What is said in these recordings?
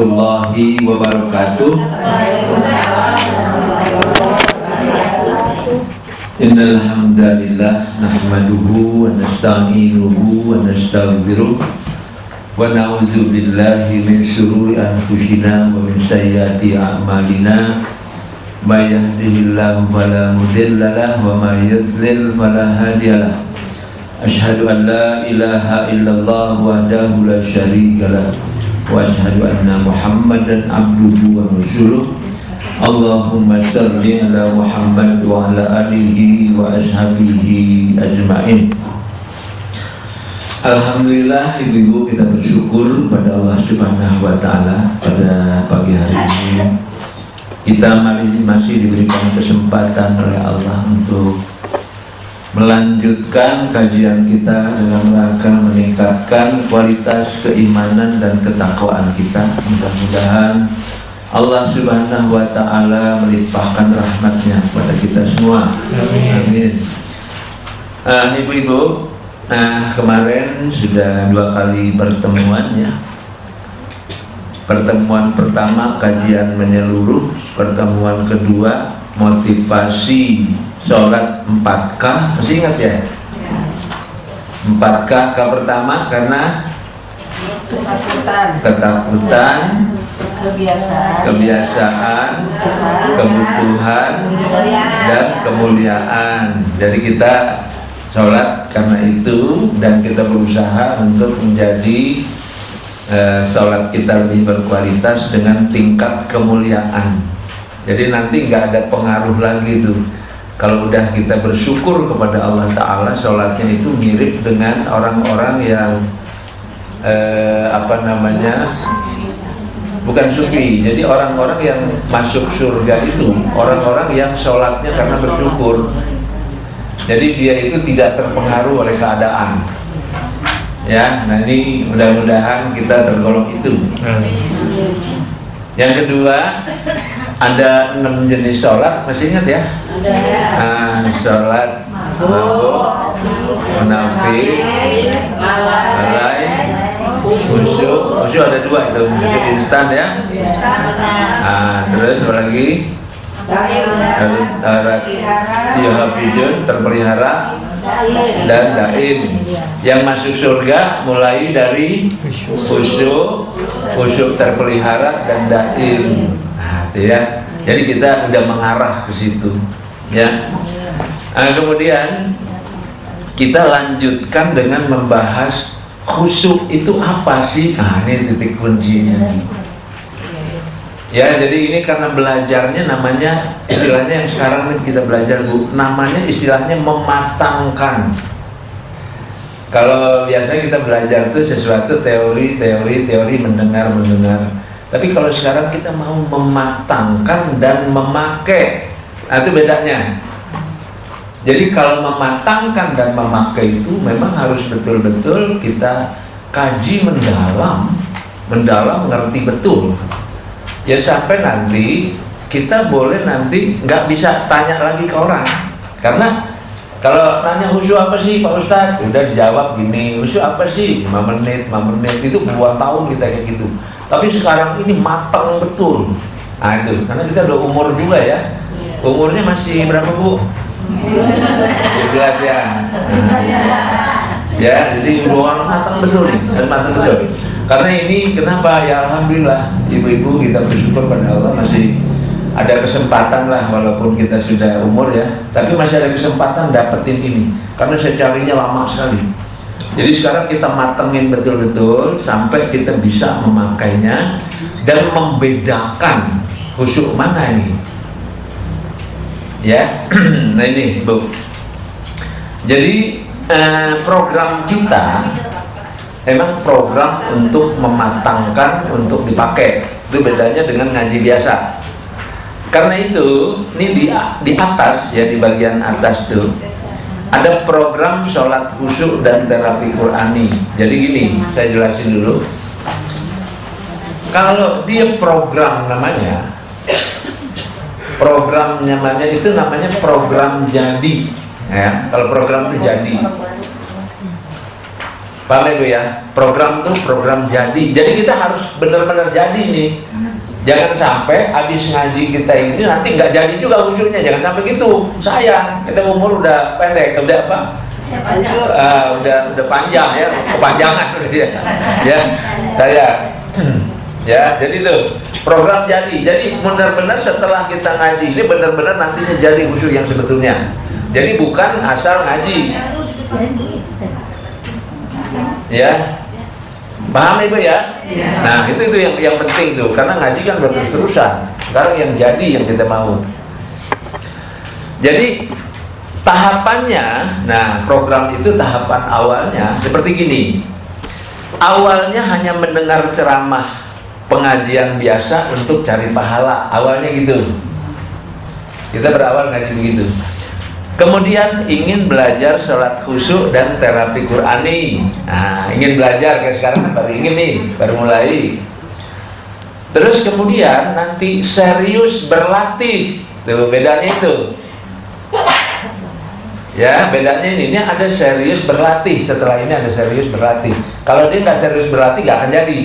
warahmatullahi wabarakatuh. Innal hamdalillah nahmaduhu wa nasta'inuhu wa nastaghfiruh wa na'udzu billahi min syururi anfusina wa min sayyiati a'malina. May yahdihillahu fala mudilla lahu wa may yudlil fala hadiyalah. Asyhadu an la ilaha illallah wahdahu la syarika lah wa asyhadu anna Muhammadan abduhu wa rasuluh. Allahumma shalli ala Muhammad wa ala alihi wa ashabihi ajma'in. Alhamdulillah, ibu-ibu, kita bersyukur pada Allah Subhanahu wa ta'ala pada pagi hari ini. Kita masih diberikan kesempatan oleh Allah untuk melanjutkan kajian kita dalam rangka meningkatkan kualitas keimanan dan ketakwaan kita. Mudah-mudahan Allah Subhanahu wa ta'ala melimpahkan rahmatnya kepada kita semua. Amin. Ibu-ibu, kemarin sudah 2 kali pertemuan ya. Pertemuan pertama kajian menyeluruh, pertemuan kedua motivasi sholat 4K. Masih ingat ya? 4K pertama karena ketakutan, kebiasaan, kebutuhan, dan kemuliaan. Jadi kita sholat karena itu, dan kita berusaha untuk menjadi sholat kita lebih berkualitas dengan tingkat kemuliaan. Jadi nanti nggak ada pengaruh lagi tuh. Kalau udah kita bersyukur kepada Allah Ta'ala, sholatnya itu mirip dengan orang-orang yang bukan sufi. Jadi orang-orang yang masuk surga itu orang-orang yang sholatnya karena bersyukur. Jadi dia itu tidak terpengaruh oleh keadaan. Ya, nanti mudah-mudahan kita tergolong itu. Yang kedua, ada 6 jenis sholat, masih ingat ya? Sholat mabuk, munafik, lalai, khusyuk. Khusyuk ada 2 itu, khusyuk instan ya. Terus apa lagi? Terpelihara, dan daim. Yang masuk surga mulai dari khusyuk terpelihara dan daim. Ya, jadi kita udah mengarah ke situ ya. Kemudian kita lanjutkan dengan membahas khusyuk itu apa sih? Ini titik kuncinya ya. Jadi ini karena belajarnya namanya, istilahnya yang sekarang kita belajar Bu, namanya istilahnya mematangkan. Kalau biasanya kita belajar itu sesuatu teori mendengar. Tapi kalau sekarang kita mau mematangkan dan memakai, itu bedanya. Jadi kalau mematangkan dan memakai itu memang harus betul-betul kita kaji mendalam, ngerti betul. Ya sampai nanti kita boleh nanti nggak bisa tanya lagi ke orang. Karena kalau tanya khusyuk apa sih Pak Ustadz, udah dijawab gini, khusyuk apa sih 5 menit itu 2 tahun kita kayak gitu. Tapi sekarang ini matang betul. Itu karena kita udah umur juga ya. Umurnya masih berapa Bu? 17 ya. Ya, jadi orang matang betul nih, matang betul. Karena ini kenapa ya, alhamdulillah ibu-ibu kita bersyukur pada Allah masih ada kesempatan lah, walaupun kita sudah umur ya, tapi masih ada kesempatan dapetin ini. Karena saya carinya lama sekali. Jadi sekarang kita matengin betul-betul sampai kita bisa memakainya dan membedakan khusyuk mana ini. Ya, nah ini Bu. Jadi program kita emang program untuk mematangkan, untuk dipakai. Itu bedanya dengan ngaji biasa. Karena itu, ini di atas ya, di bagian atas tuh ada program sholat khusyuk dan terapi Qurani. Jadi gini, saya jelasin dulu. Kalau dia program namanya itu namanya program jadi. Ya, kalau program itu jadi. Paham ya Bu ya? Program itu program jadi. Jadi kita harus benar-benar jadi nih. Jangan sampai habis ngaji kita ini nanti nggak jadi juga khusyuknya. Jangan sampai gitu. Sayang, kita umur udah pendek, udah apa? Udah panjang ya, kepanjangan udah ya. Ya, saya. Ya, jadi itu program jadi. Jadi benar-benar setelah kita ngaji ini benar-benar nantinya jadi khusyuk yang sebetulnya. Jadi bukan asal ngaji. Ya. Paham Ibu ya? Nah, itu yang penting tuh, karena ngaji kan berterus-terusan. Sekarang yang jadi yang kita mau. Jadi tahapannya, nah program itu tahapan awalnya seperti gini. Awalnya hanya mendengar ceramah pengajian biasa untuk cari pahala, awalnya gitu. Kita berawal ngaji begitu. Kemudian ingin belajar sholat khusyuk dan terapi Qurani. Nah, ingin belajar kayak sekarang baru ingin nih, baru mulai. Terus kemudian nanti serius berlatih. Tuh bedanya itu. Ya, bedanya ini ada serius berlatih. Setelah ini ada serius berlatih. Kalau dia nggak serius berlatih nggak akan jadi.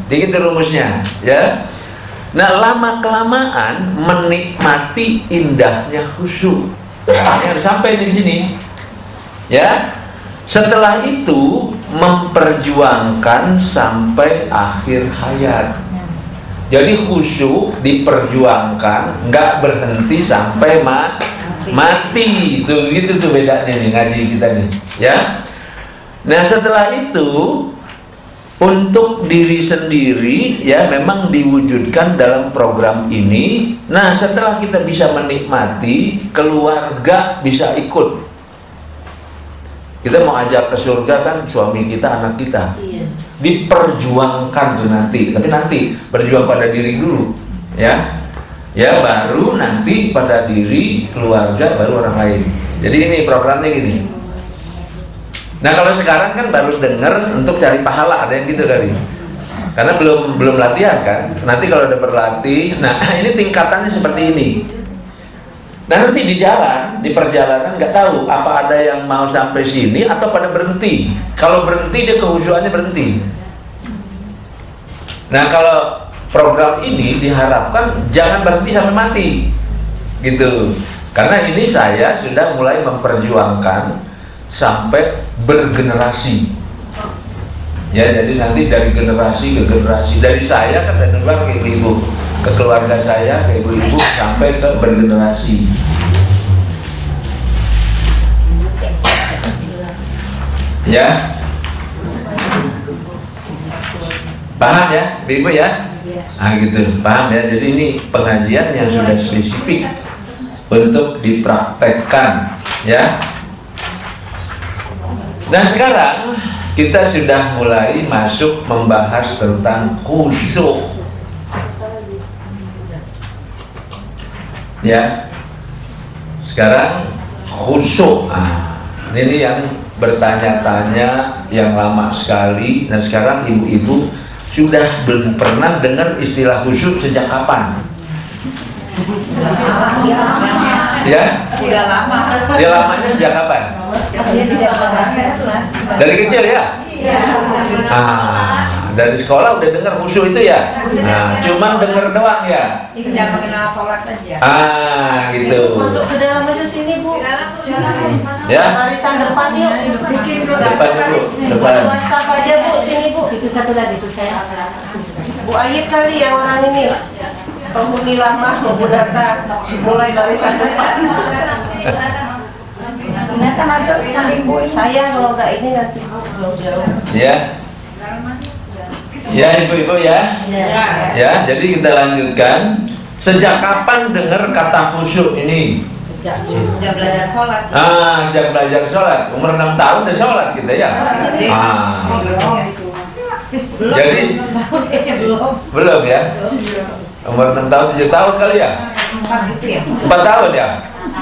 Jadi itu rumusnya, ya. Nah, lama kelamaan menikmati indahnya khusyuk. Nah, harus sampai di sini, ya. Setelah itu memperjuangkan sampai akhir hayat. Jadi khusyuk diperjuangkan, nggak berhenti sampai mati. Tuh gitu tuh bedanya nih ngaji kita nih, ya. Nah setelah itu untuk diri sendiri ya memang diwujudkan dalam program ini. Nah setelah kita bisa menikmati, keluarga bisa ikut. Kita mau ajak ke surga kan suami kita, anak kita. Iya. Diperjuangkan tuh nanti. Tapi nanti berjuang pada diri dulu, ya. Ya baru nanti pada diri, keluarga, baru orang lain. Jadi ini programnya gini. Nah kalau sekarang kan baru dengar untuk cari pahala, ada yang gitu kali. Karena belum latihan kan. Nanti kalau udah berlatih, nah ini tingkatannya seperti ini. Nah nanti di jalan, di perjalanan nggak tahu apa ada yang mau sampai sini atau pada berhenti. Kalau berhenti dia kehusuannya berhenti. Nah kalau program ini diharapkan jangan berhenti sampai mati, gitu. Karena ini saya sudah mulai memperjuangkan sampai bergenerasi. Ya jadi nanti dari generasi ke generasi, dari saya kan dari keluar ke ibu-ibu, ke keluarga saya, ke ibu-ibu, sampai ke bergenerasi. Ya, paham ya, ibu ya? Nah gitu, paham ya. Jadi ini pengajian yang sudah spesifik untuk dipraktekkan, ya. Nah sekarang kita sudah mulai masuk membahas tentang khusyuk. Ya, sekarang khusyuk. Nah, ini yang bertanya-tanya yang lama sekali. Nah sekarang ibu-ibu sudah belum pernah dengar istilah khusyuk sejak kapan? Ya? Sudah lama. Dia lamanya sejak kapan? Dari kecil ya? Dari sekolah udah dengar khusyuk itu ya? Nah, cuman denger doang ya? Tidak mengenal sholat aja. Gitu. Masuk ke dalam aja sini Bu. Ya? Barisan depan yuk. Depan dulu. Depan. WhatsApp aja Bu, sini Bu. Itu satu lagi tuh saya. Bu Ayib kali yang orang ini. Penghuni lama menggunakan mulai barisan depan. Ternyata masuk samping Bu. Saya kalau nggak ini nanti jauh-jauh. Ya. Ya ibu-ibu ya. Ya, jadi kita lanjutkan. Sejak kapan dengar kata khusyuk ini? Sejak belajar sholat. Sejak belajar sholat. Umur 6 tahun udah sholat kita ya. Jadi belum ya. Umur 6 tahun, 7 tahun kali ya? 4 tahun ya?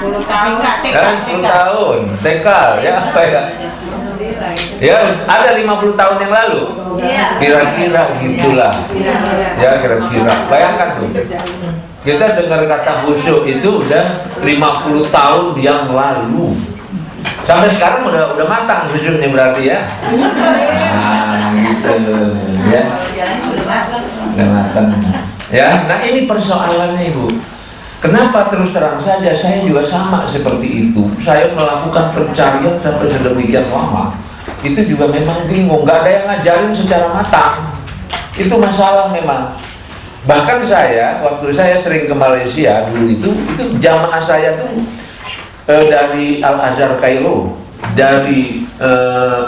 10 tahun. 10 tahun, TK ya apa ya? Ya ada 50 tahun yang lalu. Kira-kira gitulah. Ya kira-kira. Bayangkan tuh. Kita dengar kata khusyuk itu udah 50 tahun yang lalu. Sampai sekarang udah matang khusyuknya berarti ya. Nah, gitu ya. Udah matang. Ya, nah ini persoalannya Ibu. Kenapa terus terang saja saya juga sama seperti itu. Saya melakukan pencarian sampai sedemikian lama. Itu juga memang bingung, nggak ada yang ngajarin secara matang. Itu masalah memang. Bahkan saya, waktu saya sering ke Malaysia dulu itu jamaah saya tuh dari Al-Azhar Kairo, dari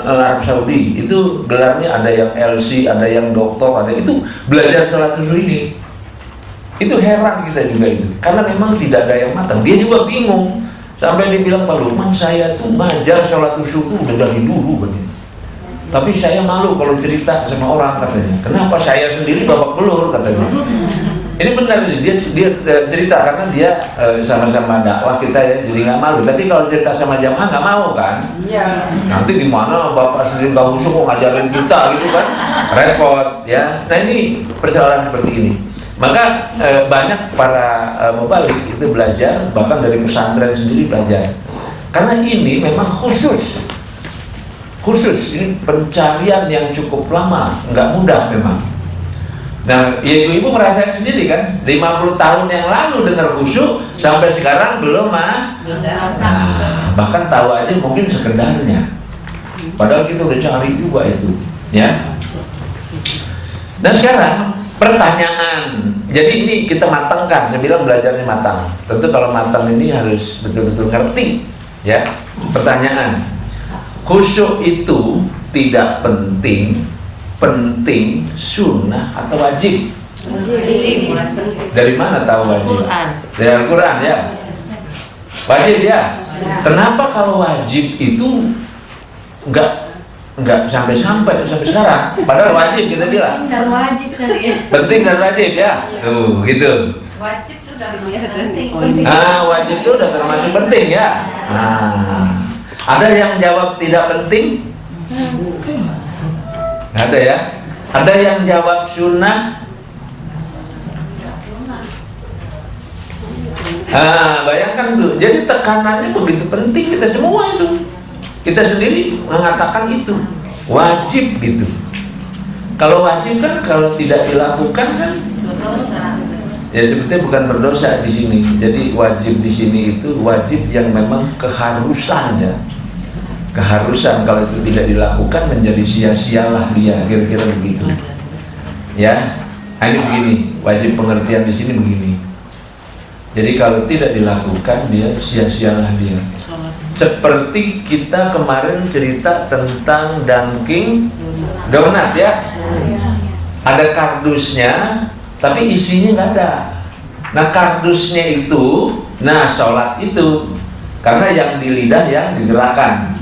Arab Saudi, itu gelarnya ada yang LC, ada yang doktor, ada itu belajar sholat subuh ini. Itu heran kita juga itu, karena memang tidak ada yang matang. Dia juga bingung, sampai dia bilang, Pak Lukman, saya tuh ngajar sholat subuh udah dari dulu katanya. Tapi saya malu kalau cerita sama orang katanya. Kenapa saya sendiri babak belur katanya. Ini benar sih, dia cerita karena dia sama-sama dakwah kita ya, jadi nggak malu. Tapi kalau cerita sama jamaah nggak mau kan? Iya. Nanti gimana bapak sendiri nggak usah kok ngajarin kita gitu kan? Repot ya. Nah ini persoalan seperti ini. Maka banyak para mubalik itu belajar, bahkan dari pesantren sendiri belajar. Karena ini memang khusus, ini pencarian yang cukup lama, nggak mudah memang. Nah, ibu-ibu merasakan sendiri kan, 50 tahun yang lalu dengar khusyuk, sampai sekarang belum Nah, bahkan tahu aja mungkin sekedarnya. Padahal kita udah cari juga itu, ya. Nah sekarang pertanyaan, jadi ini kita matangkan, saya bilang belajarnya matang. Tentu kalau matang ini harus betul-betul ngerti, ya. Pertanyaan, khusyuk itu tidak penting, sunnah atau wajib? Dari mana tahu wajib? Dari Al-Quran ya. Wajib ya. Kenapa kalau wajib itu enggak sampai sekarang? Padahal wajib kita bilang. Dan wajib tadi ya. Penting dan wajib ya. Tuh gitu. Wajib itu udah penting. Wajib itu udah termasuk penting ya. Ada yang jawab tidak penting? Ada ya. Ada yang jawab sunnah? Bayangkan tuh. Jadi tekanannya begitu penting kita semua itu. Kita sendiri mengatakan itu wajib gitu. Kalau wajib kan kalau tidak dilakukan kan berdosa. Ya sebetulnya bukan berdosa di sini. Jadi wajib di sini itu wajib yang memang keharusan ya. Keharusan, kalau itu tidak dilakukan menjadi sia-sialah dia, kira-kira begitu. Ya, ini begini, wajib pengertian di sini begini. Jadi kalau tidak dilakukan dia sia-sialah dia. Seperti kita kemarin cerita tentang dunking donat ya. Ada kardusnya, tapi isinya nggak ada. Nah kardusnya itu, sholat itu, karena yang di lidah yang digerakkan.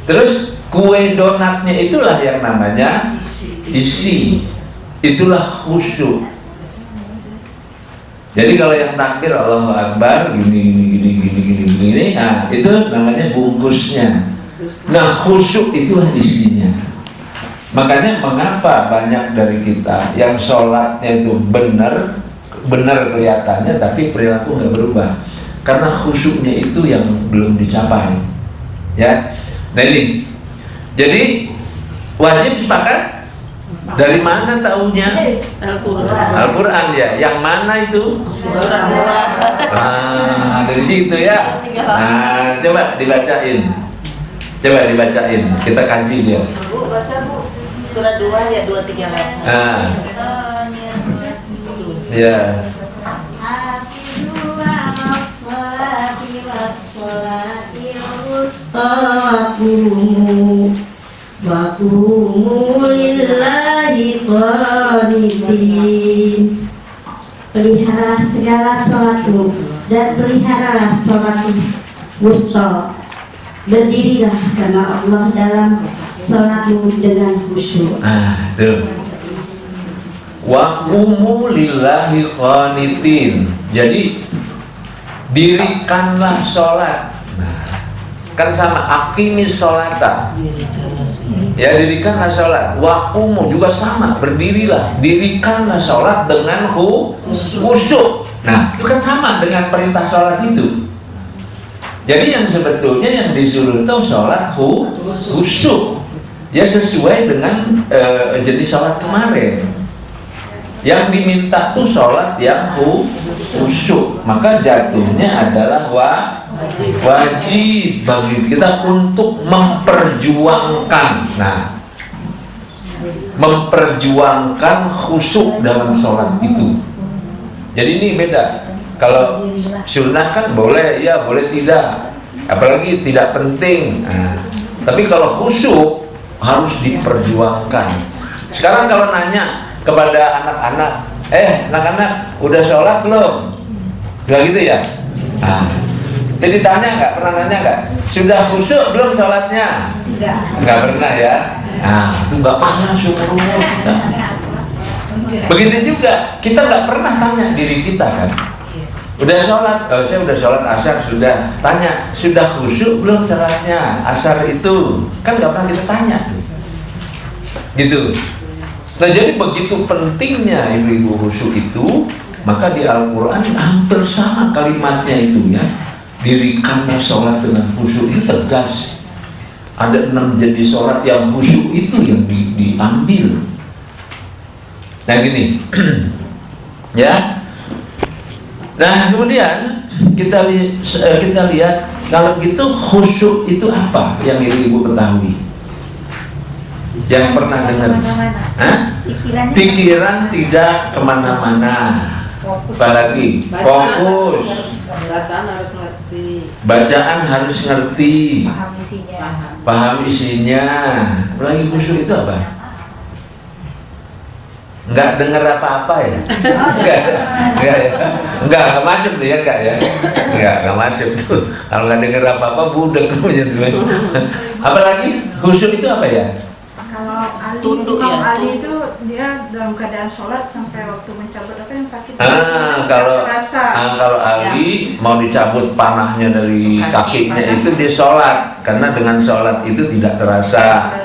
Terus kue donatnya itulah yang namanya isi. Itulah khusyuk. Jadi kalau yang takbir Allahu Akbar gini, nah itu namanya bungkusnya. Nah khusyuk itulah isinya. Makanya mengapa banyak dari kita yang sholatnya itu benar kelihatannya tapi perilaku nggak berubah, karena khusyuknya itu yang belum dicapai. Ya. Nah ini, jadi wajib sepakat? Dari mana taunya? Al-Quran ya. Yang mana itu? Surat 2. Dari situ ya. Nah, coba dibacain. Kita kaji dia. Bu, baca Bu. Surat 2 ya 238. Ya. Peliharalah segala sholatmu dan peliharalah sholat wusta. Berdirilah karena Allah dalam sholatmu dengan khusyuk. Tuh. Wa qumu lillahi qanitin. Jadi dirikanlah sholat. Kan sama aqimis sholata. Ya dirikanlah sholat. Wa qumu juga sama, berdirilah. Dirikanlah sholat dengan khusyuk. Nah itu kan sama dengan perintah sholat itu. Jadi yang sebetulnya yang disuruh itu sholat khusyuk, ya sesuai dengan jenis sholat kemarin. Yang diminta tuh sholat yang khusyuk, maka jatuhnya adalah wajib bagi kita untuk memperjuangkan. Nah, memperjuangkan khusyuk dalam sholat itu. Jadi ini beda. Kalau sunnah kan boleh, ya boleh tidak, apalagi tidak penting. Nah, tapi kalau khusyuk harus diperjuangkan. Sekarang kalau nanya kepada anak-anak, anak-anak udah sholat belum? Gak gitu ya? Nah, jadi tanya nggak? Pernah nanya nggak? Sudah khusyuk belum sholatnya? Nggak pernah ya? Nah, itu nggak pernah syukur-syukur kita. Begitu juga, kita nggak pernah tanya diri kita kan? Udah sholat, saya udah sholat asar sudah. Tanya, sudah khusyuk belum sholatnya? Asar itu kan nggak pernah kita tanya tuh. Gitu. Nah jadi begitu pentingnya ibu-ibu khusyuk itu, maka di Al-Quran hampir sama kalimatnya itu ya. Dirikanlah sholat dengan khusyuk itu tegas. Ada 6 jenis sholat yang khusyuk itu yang diambil. Nah gini, ya. Nah kemudian kita lihat kalau gitu khusyuk itu apa yang ibu ketahui? Yang pernah dengar? Pikiran tidak kemana-mana. Apalagi fokus. Bacaan harus ngerti. Paham isinya. Apalagi khusyuk itu apa? Enggak dengar apa-apa ya? Enggak masuk tuh ya, enggak ya? Enggak masuk tuh. Kalau enggak dengar apa-apa budek namanya tuh. Apalagi khusyuk itu apa ya? Kalau Ali, Tunduk Imam ya, Ali itu dia dalam keadaan sholat sampai waktu mencabut apa yang sakit. Kalau Ali mau dicabut panahnya dari kakinya itu dia sholat, karena dengan sholat itu tidak terasa.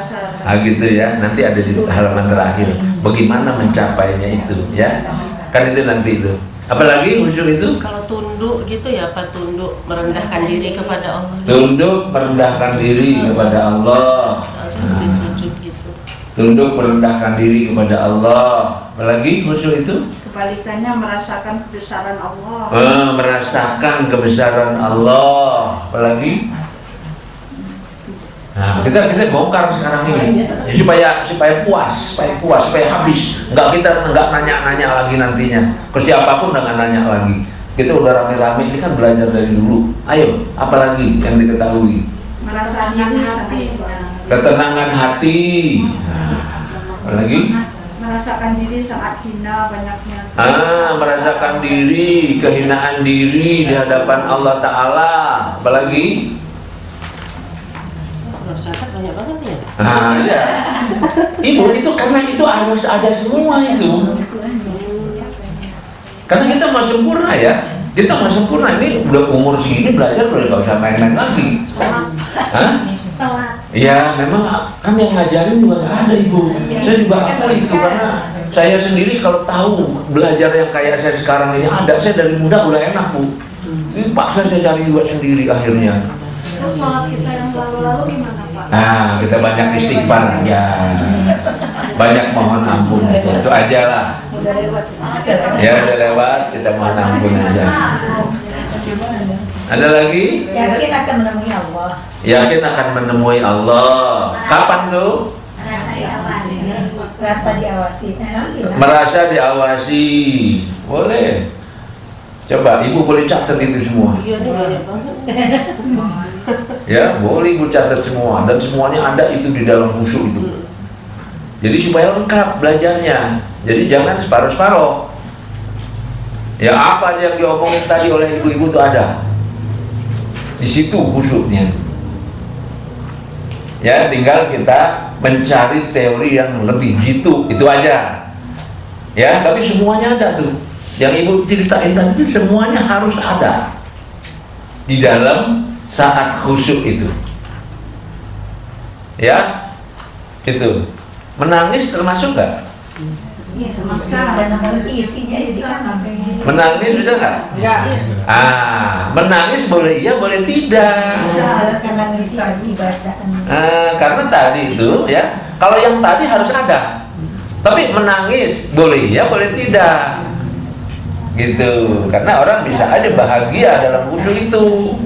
Gitu ya. Nanti ada di halaman terakhir. Bagaimana mencapainya itu ya? Kan itu nanti itu. Apalagi khusyuk itu? Kalau tunduk gitu ya, apa tunduk merendahkan diri kepada Allah. Tunduk merendahkan diri kepada Allah. Seperti sujud gitu. Tunduk merendahkan diri kepada Allah. Apalagi khusyuk itu? Kebalikannya merasakan kebesaran Allah. Merasakan kebesaran Allah. Apalagi? Nah, kita bongkar sekarang ini ya, supaya puas, supaya habis. Kita nggak nanya-nanya lagi nantinya. Ke siapapun nggak nanya lagi. Kita udah rame-rame ini kan belajar dari dulu. Ayo, apalagi yang diketahui? Merasakan hati. Ketenangan hati. Nah, apalagi? Merasakan diri sangat hina banyaknya. Merasakan diri, kehinaan diri di hadapan Allah Ta'ala. Apalagi? Banyak banget ya. Ya. Ibu itu karena itu harus ada semua itu. Karena kita mau sempurna ya. Kita mau sempurna, ini udah umur segini belajar udah gak usah main-main lagi. Ya memang kan yang ngajarin juga gak ada ibu. Saya juga akui itu karena saya sendiri kalau tahu belajar yang kayak saya sekarang ini ada, saya dari muda udah enak bu. Ini paksa saya cari juga sendiri akhirnya. Terus sholat kita yang lalu-lalu gimana Pak? Nah, kita banyak istighfar aja, banyak mohon ampun itu aja lah. Ya udah lewat, kita mohon ampun aja. Ada lagi? Yakin akan menemui Allah. Yakin akan menemui Allah. Kapan tuh? Merasa diawasi. Merasa diawasi. Boleh. Coba ibu boleh catat itu semua. Iya, banyak banget. Ya, boleh ibu catat semua dan semuanya ada itu di dalam khusyuk itu. Jadi supaya lengkap belajarnya. Jadi jangan separuh-separuh. Ya apa yang diomongin tadi oleh ibu-ibu itu ada. Di situ khusyuknya. Ya, tinggal kita mencari teori yang lebih jitu, itu aja. Ya, tapi semuanya ada tuh. Yang ibu ceritain tadi semuanya harus ada di dalam saat khusyuk itu. Ya, itu. Menangis termasuk nggak? Iya, dan apalagi isinya jadi kan sampai Menangis bisa nggak? Enggak. Menangis boleh iya, boleh tidak. bisa karena bisa dibaca. Karena tadi itu ya, kalau yang tadi harus ada. Tapi menangis boleh iya, boleh tidak. Gitu. Karena orang bisa aja bahagia dalam khusyuk itu.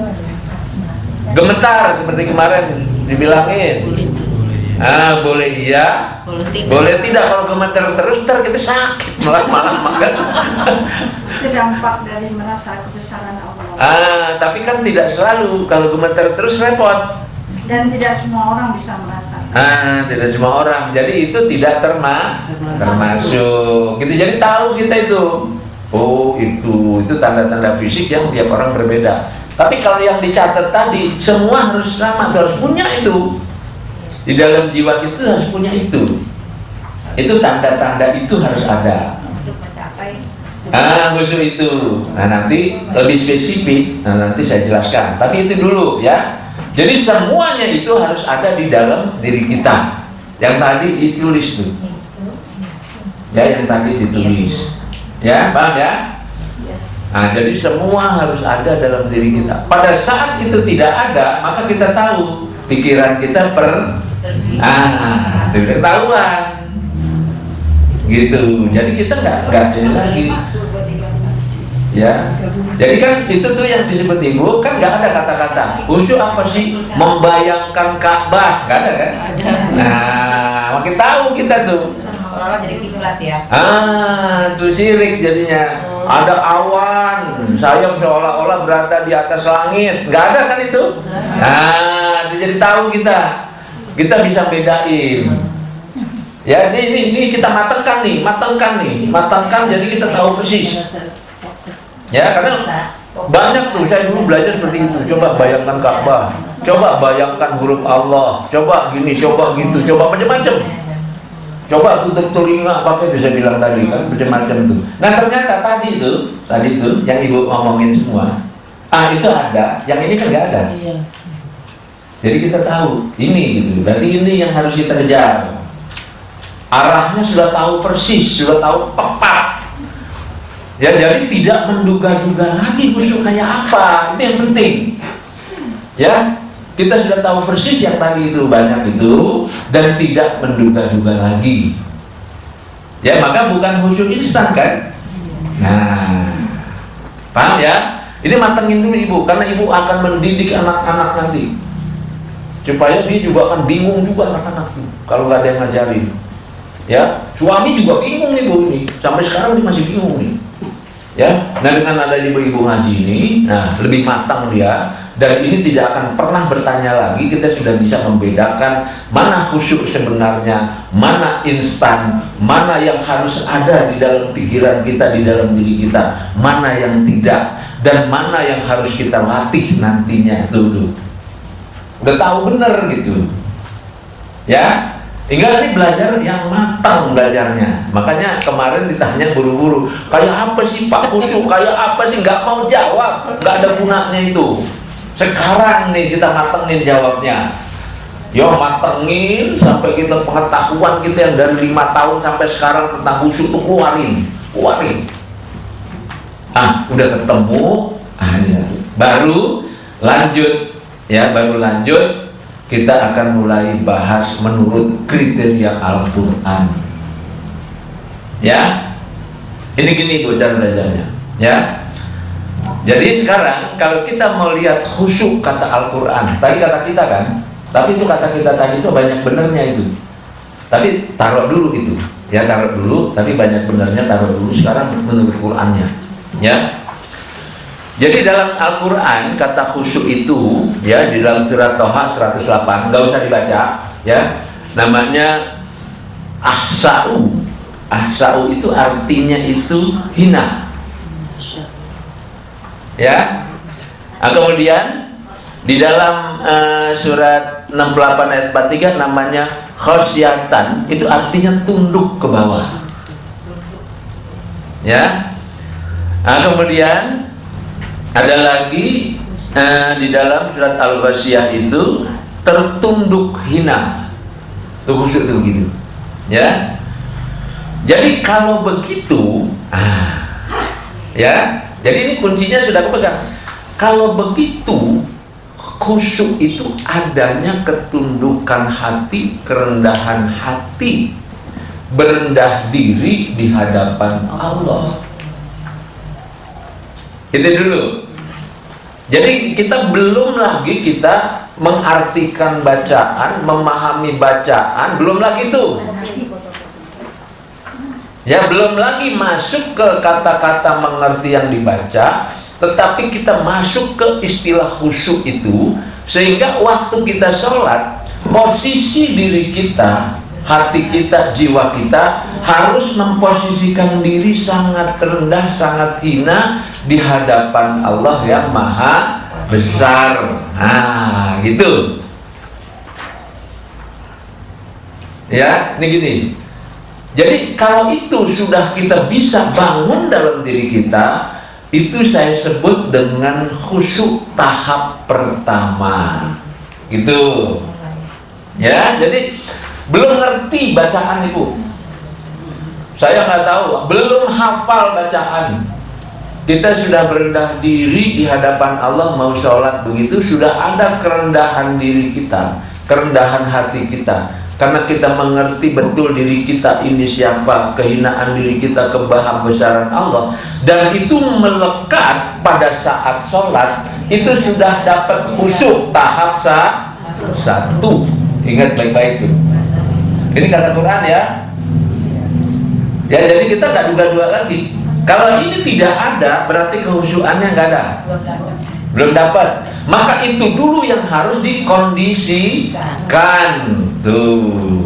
Gemetar seperti kemarin dibilangin. Boleh iya, boleh tidak. Kalau gemetar terus ntar kita sakit malam-malam makan. Itu dampak dari merasa kebesaran Allah. Tapi kan tidak selalu. Kalau gemetar terus repot. Dan tidak semua orang bisa merasakan. Tidak semua orang. Jadi itu tidak termasuk. Gitu. Jadi tahu kita itu. Oh itu tanda-tanda fisik yang tiap orang berbeda. Tapi kalau yang dicatat tadi semua harus sama, harus punya itu. Di dalam jiwa itu harus punya itu. Itu tanda-tanda itu harus ada. Untuk mencapai Khusyuk itu. Nanti lebih spesifik. Nanti saya jelaskan. Tapi itu dulu ya. Jadi semuanya itu harus ada di dalam diri kita. Yang tadi ditulis tuh. Ya, yang tadi ditulis. Ya, paham ya? Jadi semua harus ada dalam diri kita. Pada saat itu tidak ada, maka kita tahu pikiran kita ketahuan. Gitu. Jadi kita nggak jadi lagi. Ya, jadi kan itu tuh yang disebut ibu kan nggak ada kata-kata khusyuk apa sih? Membayangkan Ka'bah, nggak ada kan? Makin tahu kita tuh. seolah-olah jadi kitulat ya. Itu syirik jadinya. Ada awan, saya seolah-olah berada di atas langit, nggak ada kan itu? Itu jadi tahu kita bisa bedain. Ya, ini kita matangkan jadi kita tahu persis. Ya, karena banyak tuh saya dulu belajar seperti itu. Coba bayangkan Ka'bah, coba bayangkan huruf Allah, coba gini, coba gitu, coba macam-macam. Coba tutup telinga, apa itu saya bilang tadi kan, macam-macam tuh. Nah ternyata tadi itu yang ibu ngomongin semua, itu ada, yang ini kan nggak ada. Jadi kita tahu ini gitu. Berarti ini yang harus kita kejar. Arahnya sudah tahu persis, sudah tahu tepat. Ya, jadi tidak menduga-duga lagi khusyuk kayak apa, itu yang penting. Ya, kita sudah tahu persis yang tadi itu banyak itu dan tidak menduga-duga lagi. Ya, maka bukan khusyuk instan kan? Nah, paham ya? Ini mantengin dulu ibu, karena ibu akan mendidik anak-anak nanti, supaya dia juga akan bingung juga anak-anak tuh kalau nggak ada yang ngajarin. Ya, suami juga bingung ibu ini, sampai sekarang dia masih bingung nih. Ya, nah dengan adanya ibu-ibu ngaji ini, lebih matang dia, dan ini tidak akan pernah bertanya lagi. Kita sudah bisa membedakan mana khusyuk sebenarnya, mana instan, mana yang harus ada di dalam pikiran kita, di dalam diri kita, mana yang tidak, dan mana yang harus kita latih nantinya. Tuh. Udah tahu bener gitu. Ya. Tinggal ini belajar yang matang belajarnya. Makanya kemarin ditanya buru-buru, kayak apa sih Pak khusyuk, kayak apa sih, nggak mau jawab, nggak ada gunanya itu. Sekarang nih kita matengin jawabnya. Yo, matengin sampai kita pengetahuan kita yang dari 5 tahun sampai sekarang tentang khusyuk itu keluarin. Udah ketemu, ini satu. Baru lanjut. Kita akan mulai bahas menurut kriteria Al-Quran. Ya, ini gini cara belajarnya. Ya, jadi sekarang kalau kita mau lihat khusyuk kata Al-Quran, tadi kata kita kan, tapi itu kata kita tadi itu banyak benernya itu. Tapi taruh dulu itu, ya taruh dulu. Tapi banyak benernya taruh dulu. Sekarang menurut Qurannya, ya. Jadi dalam Al-Quran kata khusyuk itu ya di dalam surat Toha 108, nggak usah dibaca ya, namanya ahsa'u. Ahsa'u itu artinya itu hina ya. Kemudian di dalam surat 68 ayat 43 namanya khosyatan, itu artinya tunduk ke bawah ya. Kemudian ada lagi di dalam surat Al-Ghasyiyah itu tertunduk hina. Tuh khusyuk tuh gitu. Ya. Jadi kalau begitu, ya, jadi ini kuncinya sudah kepegang. Kalau begitu, khusyuk itu adanya ketundukan hati, kerendahan hati, berendah diri di hadapan Allah. Itu dulu. Jadi kita belum lagi kita mengartikan bacaan, memahami bacaan, belum lagi itu. Ya, belum lagi masuk ke kata-kata mengerti yang dibaca, tetapi kita masuk ke istilah khusyuk itu, sehingga waktu kita sholat, posisi diri kita, hati kita, jiwa kita harus memposisikan diri sangat rendah, sangat hina di hadapan Allah yang maha besar. Nah, gitu. Ya, ini gini. Jadi kalau itu sudah kita bisa bangun dalam diri kita, itu saya sebut dengan khusyuk tahap pertama. Gitu. Ya, jadi belum ngerti bacaan Ibu. Saya nggak tahu, belum hafal bacaan. Kita sudah berendah diri di hadapan Allah mau sholat begitu, sudah ada kerendahan diri kita, kerendahan hati kita. Karena kita mengerti betul diri kita ini siapa, kehinaan diri kita, kemahabesaran Allah, dan itu melekat pada saat sholat, itu sudah dapat khusyuk tahap satu. Ingat baik-baik itu. Ini kata Quran ya. Ya, jadi kita nggak duga-duga lagi. Kalau ini tidak ada, berarti kehusyukannya nggak ada. Belum dapat. Maka itu dulu yang harus dikondisikan. Tuh,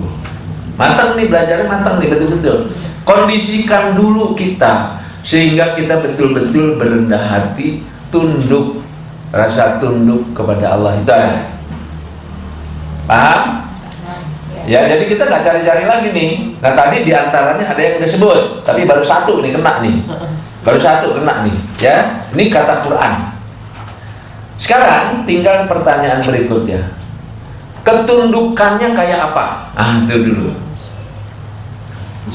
matang nih, belajarnya matang nih, betul-betul. Kondisikan dulu kita, sehingga kita betul-betul berendah hati, tunduk, rasa tunduk kepada Allah itu ada. Paham? Ya, jadi kita nggak cari-cari lagi nih. Nah, tadi diantaranya ada yang disebut, tapi baru satu nih kena nih, baru satu kena nih. Ya, ini kata Quran. Sekarang tinggal pertanyaan berikutnya. Ketundukannya kayak apa? Itu dulu.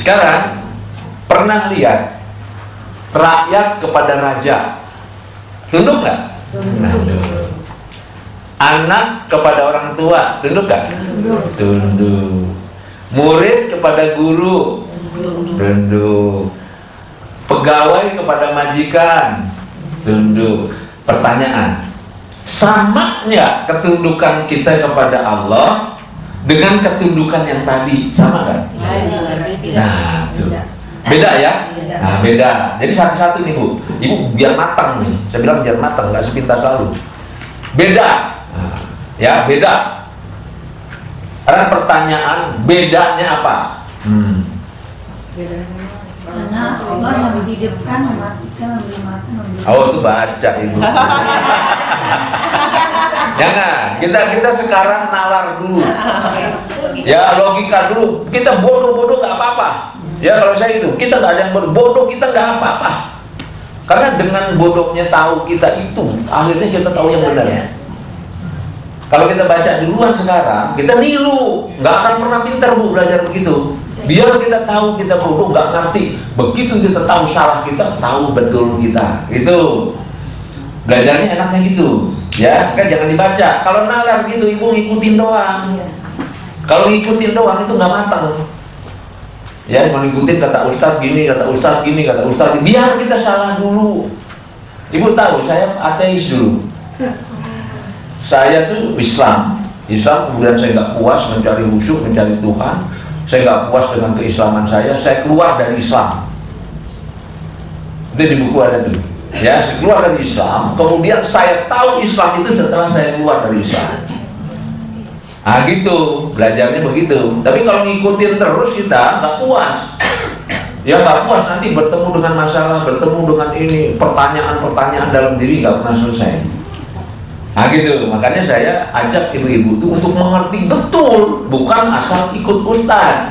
Sekarang pernah lihat rakyat kepada raja tunduk nggak? Tunduk. Anak kepada orang tua tunduk nggak? Tunduk. Murid kepada guru tunduk. Pegawai kepada majikan tunduk. Pertanyaan, sama nggak ketundukan kita kepada Allah dengan ketundukan yang tadi? Sama kan? Nah, tuh. Beda ya? Nah, beda. Jadi satu-satu nih Bu. Ibu biar matang nih. Saya bilang biar matang, nggak sepintas lalu. Beda. Nah, ya, beda. Karena pertanyaan, bedanya apa? Karena Allah menghidupkan, mematikan, memberi makan, memberi. Oh, itu baca Ibu. Jangan, kita sekarang nalar dulu. Ya, logika dulu. Kita bodoh-bodoh nggak apa-apa. Ya, kalau saya itu, kita nggak ada yang bodoh, kita nggak apa-apa. Karena dengan bodohnya tahu kita itu, akhirnya kita tahu yang benar. Kalau kita baca duluan sekarang, kita niru, nggak akan pernah pintar Bu belajar begitu. Biar kita tahu kita bodoh, nggak ngerti. Begitu kita tahu salah kita, tahu betul kita. Itu belajarnya enaknya gitu. Ya, kan jangan dibaca. Kalau nalar gitu, Ibu ngikutin doang. Kalau ngikutin doang itu nggak matang. Ya, mau ngikutin kata Ustadz gini, kata Ustadz gini, kata Ustadz gini. Biar kita salah dulu. Ibu tahu, saya ateis dulu. Saya tuh Islam, kemudian saya nggak puas mencari khusyuk, mencari Tuhan. Saya nggak puas dengan keislaman saya keluar dari Islam. Itu di buku ada tuh. Ya, saya keluar dari Islam. Kemudian saya tahu Islam itu setelah saya keluar dari Islam. Ah gitu, belajarnya begitu. Tapi kalau ngikutin terus kita nggak puas. Ya nggak puas, nanti bertemu dengan masalah, bertemu dengan ini, pertanyaan-pertanyaan dalam diri nggak pernah selesai. Nah gitu, makanya saya ajak ibu-ibu itu untuk mengerti betul, bukan asal ikut ustaz.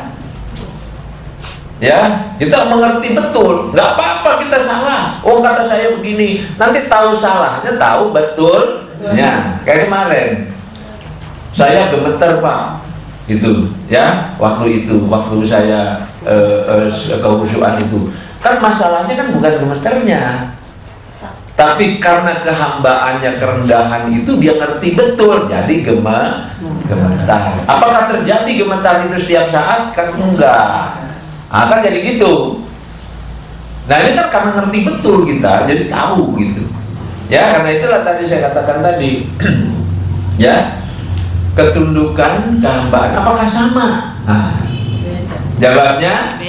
Ya, kita mengerti betul, nggak apa-apa kita salah. Oh kata saya begini, nanti tahu salahnya, tahu betulnya. Kayak kemarin, saya gemeter Pak, Itu ya, waktu saya kehusuan itu kan masalahnya kan bukan gemeternya, tapi karena kehambaannya, kerendahan itu dia ngerti betul, jadi gemetar. Apakah terjadi gemetar itu setiap saat? Kan enggak. Kan jadi gitu. Nah ini kan karena ngerti betul kita, jadi tahu gitu. Ya karena itulah tadi saya katakan tadi, ya. Ketundukan, kehambaan, apakah sama? Jawabnya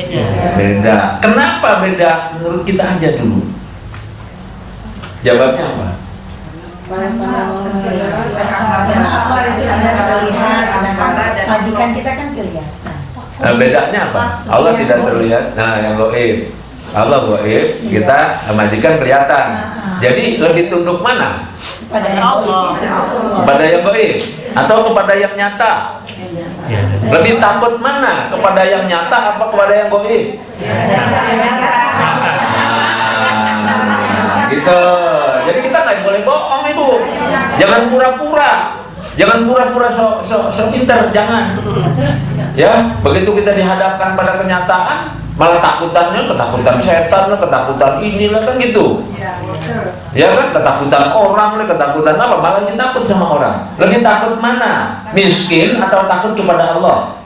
beda. Kenapa beda? Menurut kita aja dulu. Jawabnya apa? Karena Allah itu tidak terlihat, sedangkan majikan kita kan kelihatan. Nah, bedanya apa? Allah tidak terlihat. Nah, yang gaib. Allah gaib, kita majikan kelihatan. Jadi lebih tunduk mana? Kepada Allah. Kepada yang gaib atau kepada yang nyata? Lebih takut mana? Kepada yang nyata apa kepada yang gaib? Gitu. Jadi kita nggak boleh bohong, Ibu. Jangan pura-pura. Jangan pura-pura so pinter, jangan. Ya, begitu kita dihadapkan pada kenyataan, malah ketakutan setan lah, ketakutan inilah kan gitu. Ya kan, ketakutan orang lah, ketakutan apa? Malah takut sama orang. Lebih takut mana? Miskin atau takut kepada Allah?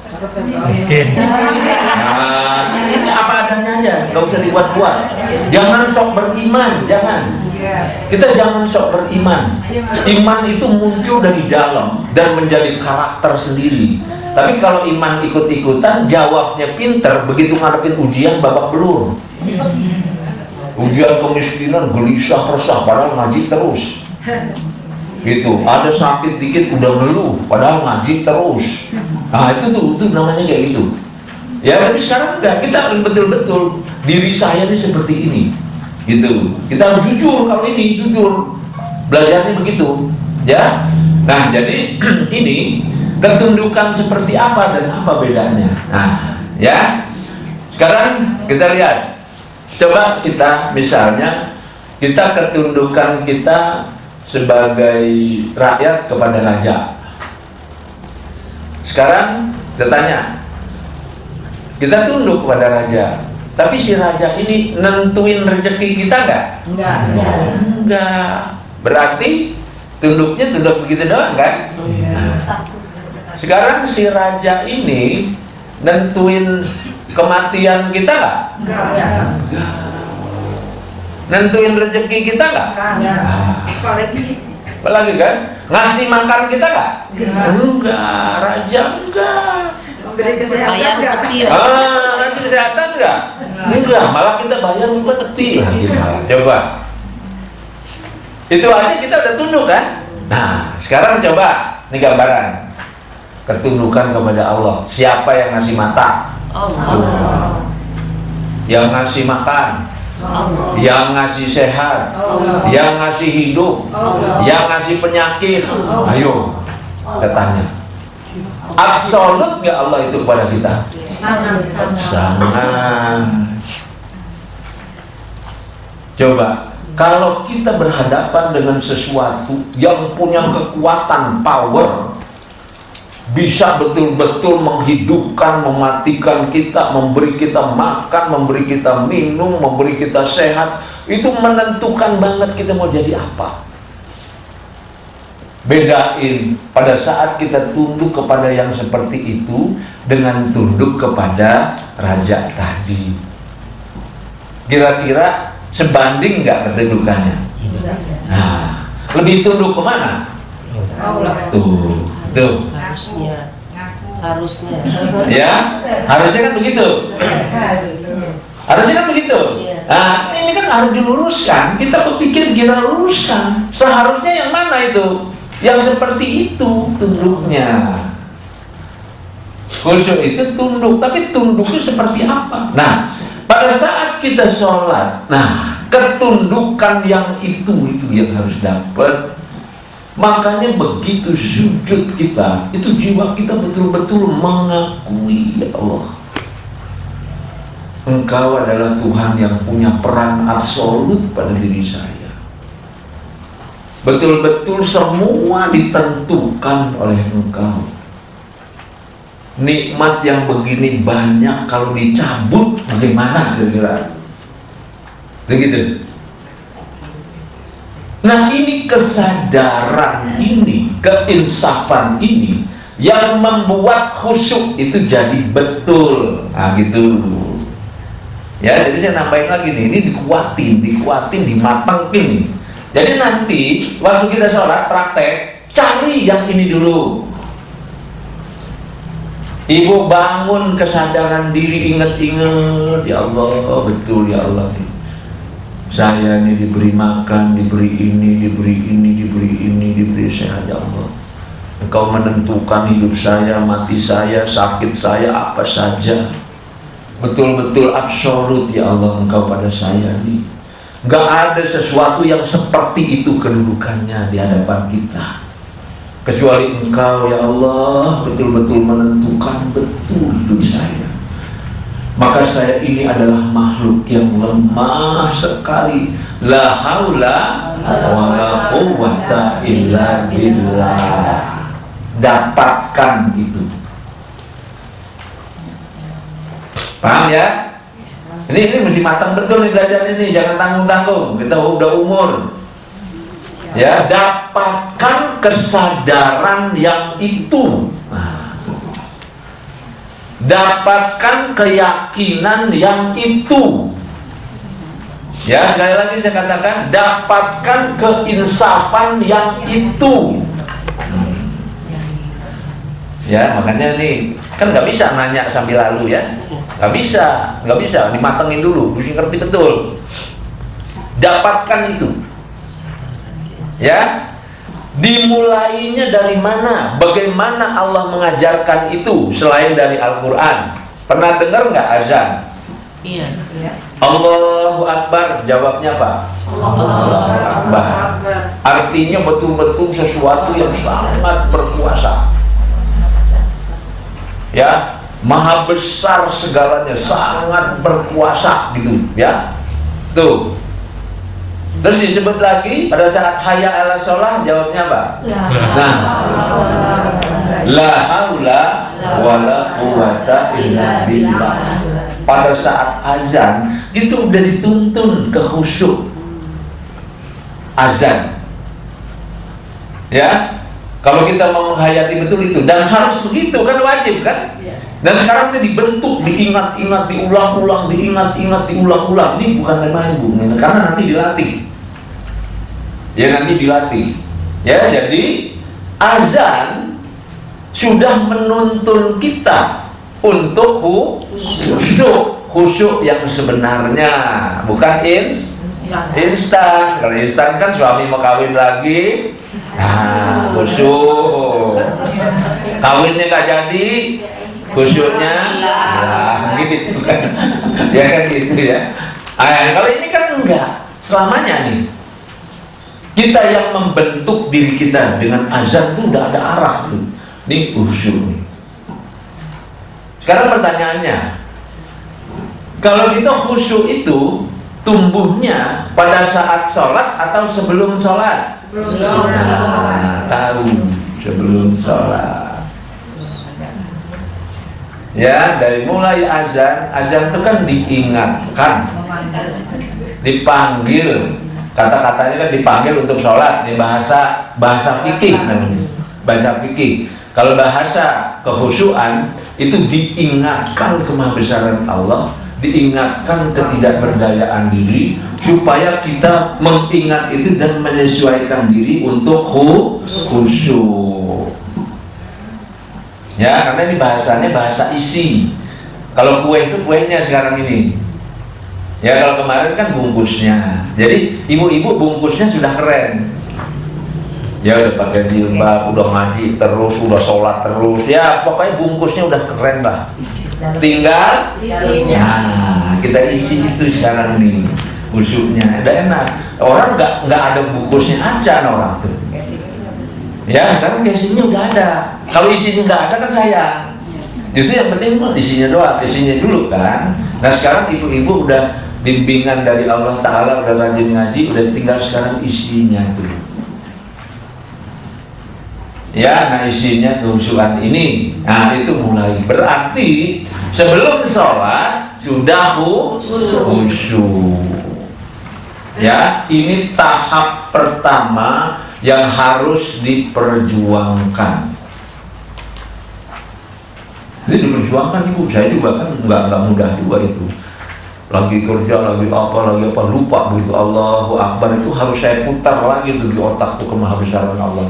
Miskin. Nah, ini apa adanya aja, nggak usah dibuat-buat. Jangan sok beriman, jangan. Kita jangan sok beriman. Iman itu muncul dari dalam dan menjadi karakter sendiri. Tapi kalau iman ikut-ikutan, jawabnya pinter, begitu ngadepin ujian babak belur. Ujian kemiskinan, gelisah, resah, padahal ngaji terus. Gitu, ada sakit dikit udah ngeluh, padahal ngaji terus. Nah itu namanya kayak gitu. Ya tapi sekarang enggak, kita harus betul-betul diri saya ini seperti ini. Gitu. Kita harus jujur kalau ini, jujur. Belajarnya begitu. Ya. Nah jadi ini ketundukan seperti apa dan apa bedanya. Nah, ya. Sekarang kita lihat. Coba kita misalnya kita ketundukan kita sebagai rakyat kepada raja. Sekarang kita tanya, kita tunduk kepada raja, tapi si raja ini nentuin rezeki kita nggak? Enggak. Berarti tunduknya tunduk begitu doang kan? Sekarang si raja ini nentuin kematian kita nggak? Enggak. Nentuin rezeki kita nggak? Apalagi kan? Ngasih makan kita nggak? Enggak. Raja enggak. Beri kesehatan enggak? Ngasih kesehatan enggak? Enggak. Malah kita bayar peti lagi malah. Coba. Itu aja kita udah tunduk kan? Nah, sekarang coba ini gambaran ketundukan kepada Allah. Siapa yang ngasih mata? Allah. Yang ngasih makan? Allah. Yang ngasih sehat? Allah. Yang ngasih hidup? Allah. Yang ngasih penyakit? Allah. Ayo, kita tanya. Absolut nggak Allah itu kepada kita? Sangat. Coba, kalau kita berhadapan dengan sesuatu yang punya kekuatan, power, bisa betul-betul menghidupkan, mematikan kita, memberi kita makan, memberi kita minum, memberi kita sehat, itu menentukan banget kita mau jadi apa. Bedain pada saat kita tunduk kepada yang seperti itu dengan tunduk kepada raja tadi. Kira-kira sebanding nggak ketundukannya? Nah, lebih tunduk kemana? Tuh. Harusnya. Ya, harusnya kan begitu. Harusnya kan begitu. Nah, ini kan harus diluruskan. Kita berpikir kita luruskan. Seharusnya yang mana itu? Yang seperti itu tunduknya. Khusyuk itu tunduk, tapi tunduknya seperti apa? Nah, pada saat kita sholat, nah ketundukan yang itu yang harus dapat. Makanya begitu sujud kita, itu jiwa kita betul-betul mengakui, ya Allah, Engkau adalah Tuhan yang punya peran absolut pada diri saya. Betul-betul semua ditentukan oleh Engkau. nikmat yang begini banyak kalau dicabut bagaimana kira-kira? Begitu. Nah, ini kesadaran ini, keinsafan ini yang membuat khusyuk itu jadi betul. Nah, gitu. Ya, jadi saya nambahin lagi nih, ini dikuatin, dimatangin nih. Jadi nanti waktu kita sholat praktek, cari yang ini dulu. Ibu bangun kesadaran diri, ingat-ingat, ya Allah, betul ya Allah. Saya ini diberi makan, diberi ini, diberi sehat ya Allah. Engkau menentukan hidup saya, mati saya, sakit saya, apa saja. Betul-betul absolut ya Allah Engkau pada saya ini. Gak ada sesuatu yang seperti itu kedudukannya di hadapan kita, kecuali Engkau ya Allah betul-betul menentukan betul hidup saya. Maka saya ini adalah makhluk yang lemah sekali. La haula wa la quwwata illa billah. Dapatkan itu. Paham ya? Ini mesti matang betul nih belajar ini, jangan tanggung-tanggung. Kita udah umur. Ya, dapatkan kesadaran yang itu. Nah, dapatkan keyakinan yang itu. Ya, sekali lagi saya katakan, dapatkan keinsafan yang itu. Ya, makanya nih kan nggak bisa nanya sambil lalu ya, nggak bisa, dimatengin dulu, mesti ngerti betul. Dapatkan itu. Ya, dimulainya dari mana? Bagaimana Allah mengajarkan itu selain dari Al-Quran? Pernah dengar nggak azan? Iya. Allahu Akbar, jawabnya apa? Allahu Akbar. Artinya betul-betul sesuatu yang sangat berkuasa. Ya, maha besar segalanya, sangat berkuasa gitu ya. Tuh. Terus disebut lagi pada saat hayya 'ala shalah, jawabnya apa? Nah, la haula wala quwwata illa billah. Pada saat azan itu udah dituntun ke khusyuk. Azan. Ya. Kalau kita mau menghayati betul itu, dan harus begitu kan, wajib kan? Dan sekarang itu dibentuk, diingat-ingat, diulang-ulang, diulang-ulang. Ini bukan main-main, Bu, karena nanti dilatih. Ya, nanti dilatih. Ya, jadi azan sudah menuntun kita untuk khusyuk yang sebenarnya, bukan instan. Kalau instan kan suami mau kawin lagi, nah khusyuk. Kawinnya nggak jadi, khusyuknya gitu kan. Ya kan gitu ya. Kalau ini kan enggak, selamanya nih. Kita yang membentuk diri kita dengan azan itu udah ada arah tuh. Ini khusyuk nih. Sekarang pertanyaannya, kalau kita khusyuk itu tumbuhnya pada saat sholat atau sebelum sholat? Tahu, sebelum sholat. Ya, dari mulai azan itu kan diingatkan, dipanggil, kata-katanya kan dipanggil untuk sholat. Ini bahasa fikih namanya, bahasa fikih. Kalau bahasa kekhusyuan itu diingatkan kemahabesaran Allah, diingatkan ketidakberdayaan diri, supaya kita mengingat itu dan menyesuaikan diri untuk khusyuk. Ya, karena ini bahasanya bahasa isi. Kalau kue itu kuenya sekarang ini. Ya, kalau kemarin kan bungkusnya. Jadi ibu-ibu bungkusnya sudah keren. Ya, udah pakai jilbab, udah ngaji terus, udah sholat terus. Ya, pokoknya bungkusnya udah keren lah. Tinggal isinya. Nah, kita isi itu sekarang nih, khusyuknya. Udah enak. Orang nggak ada bungkusnya aja orang tuh. Ya, kan isinya udah ada. Kalau isinya nggak ada kan sayang. Justru yang penting isinya doang, isinya dulu kan. Nah, sekarang ibu-ibu udah bimbingan dari Allah Ta'ala, udah rajin ngaji, udah tinggal sekarang isinya dulu. Ya, nah isinya kehusuan ini. Nah, itu mulai. Berarti sebelum sholat sudah khusyuk. Ya, ini tahap pertama yang harus diperjuangkan. Ini diperjuangkan ibu, saya juga kan nggak mudah juga itu. Lagi kerja, lagi apa, lupa begitu. Allahu Akbar itu harus saya putar lagi tuh di otakku kemahabesaran Allah.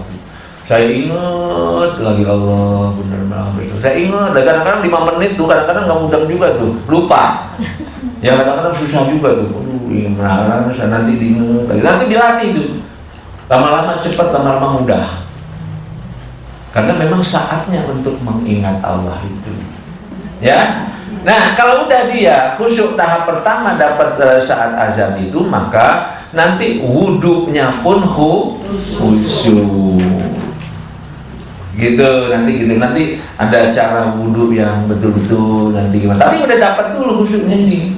Saya ingat lagi Allah benar maha besar. Saya ingat, kadang-kadang 5 menit tuh, kadang-kadang nggak mudah juga tuh, lupa. Ya kadang-kadang susah juga tuh. Nah, saya nanti diingat lagi, nanti dilatih tuh. Lama-lama cepat, lama-lama mudah. Karena memang saatnya untuk mengingat Allah itu. Ya. Nah, kalau udah dia khusyuk tahap pertama dapat saat azan itu, maka nanti wudhunya pun khusyuk. Gitu nanti ada cara wudhu yang betul-betul nanti gimana. Tapi udah dapat dulu khusyuknya ini.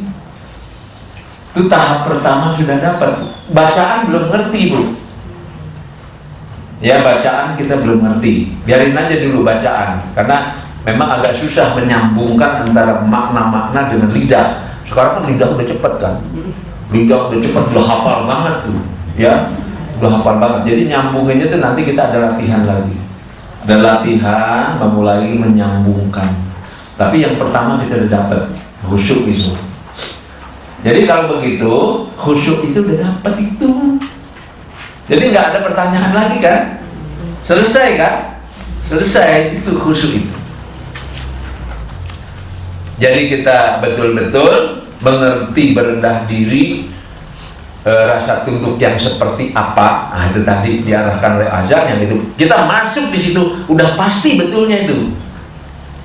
Itu tahap pertama sudah dapat. Bacaan belum ngerti, Bu. Ya, bacaan kita belum ngerti. Biarin aja dulu bacaan, karena memang agak susah menyambungkan antara makna-makna dengan lidah. Sekarang kan lidah udah cepet kan. Lidah udah cepet, udah hafal banget tuh. Ya, udah hafal banget. Jadi nyambunginnya tuh nanti kita ada latihan lagi. Ada latihan memulai menyambungkan. Tapi yang pertama kita udah dapat khusyuk itu. Jadi kalau begitu khusyuk itu udah dapat itu. Jadi nggak ada pertanyaan lagi kan? Selesai kan? Selesai itu khusyuk itu. Jadi kita betul-betul mengerti berendah diri, rasa tunduk yang seperti apa. Nah, itu tadi diarahkan oleh azan yang itu. Kita masuk di situ udah pasti betulnya itu.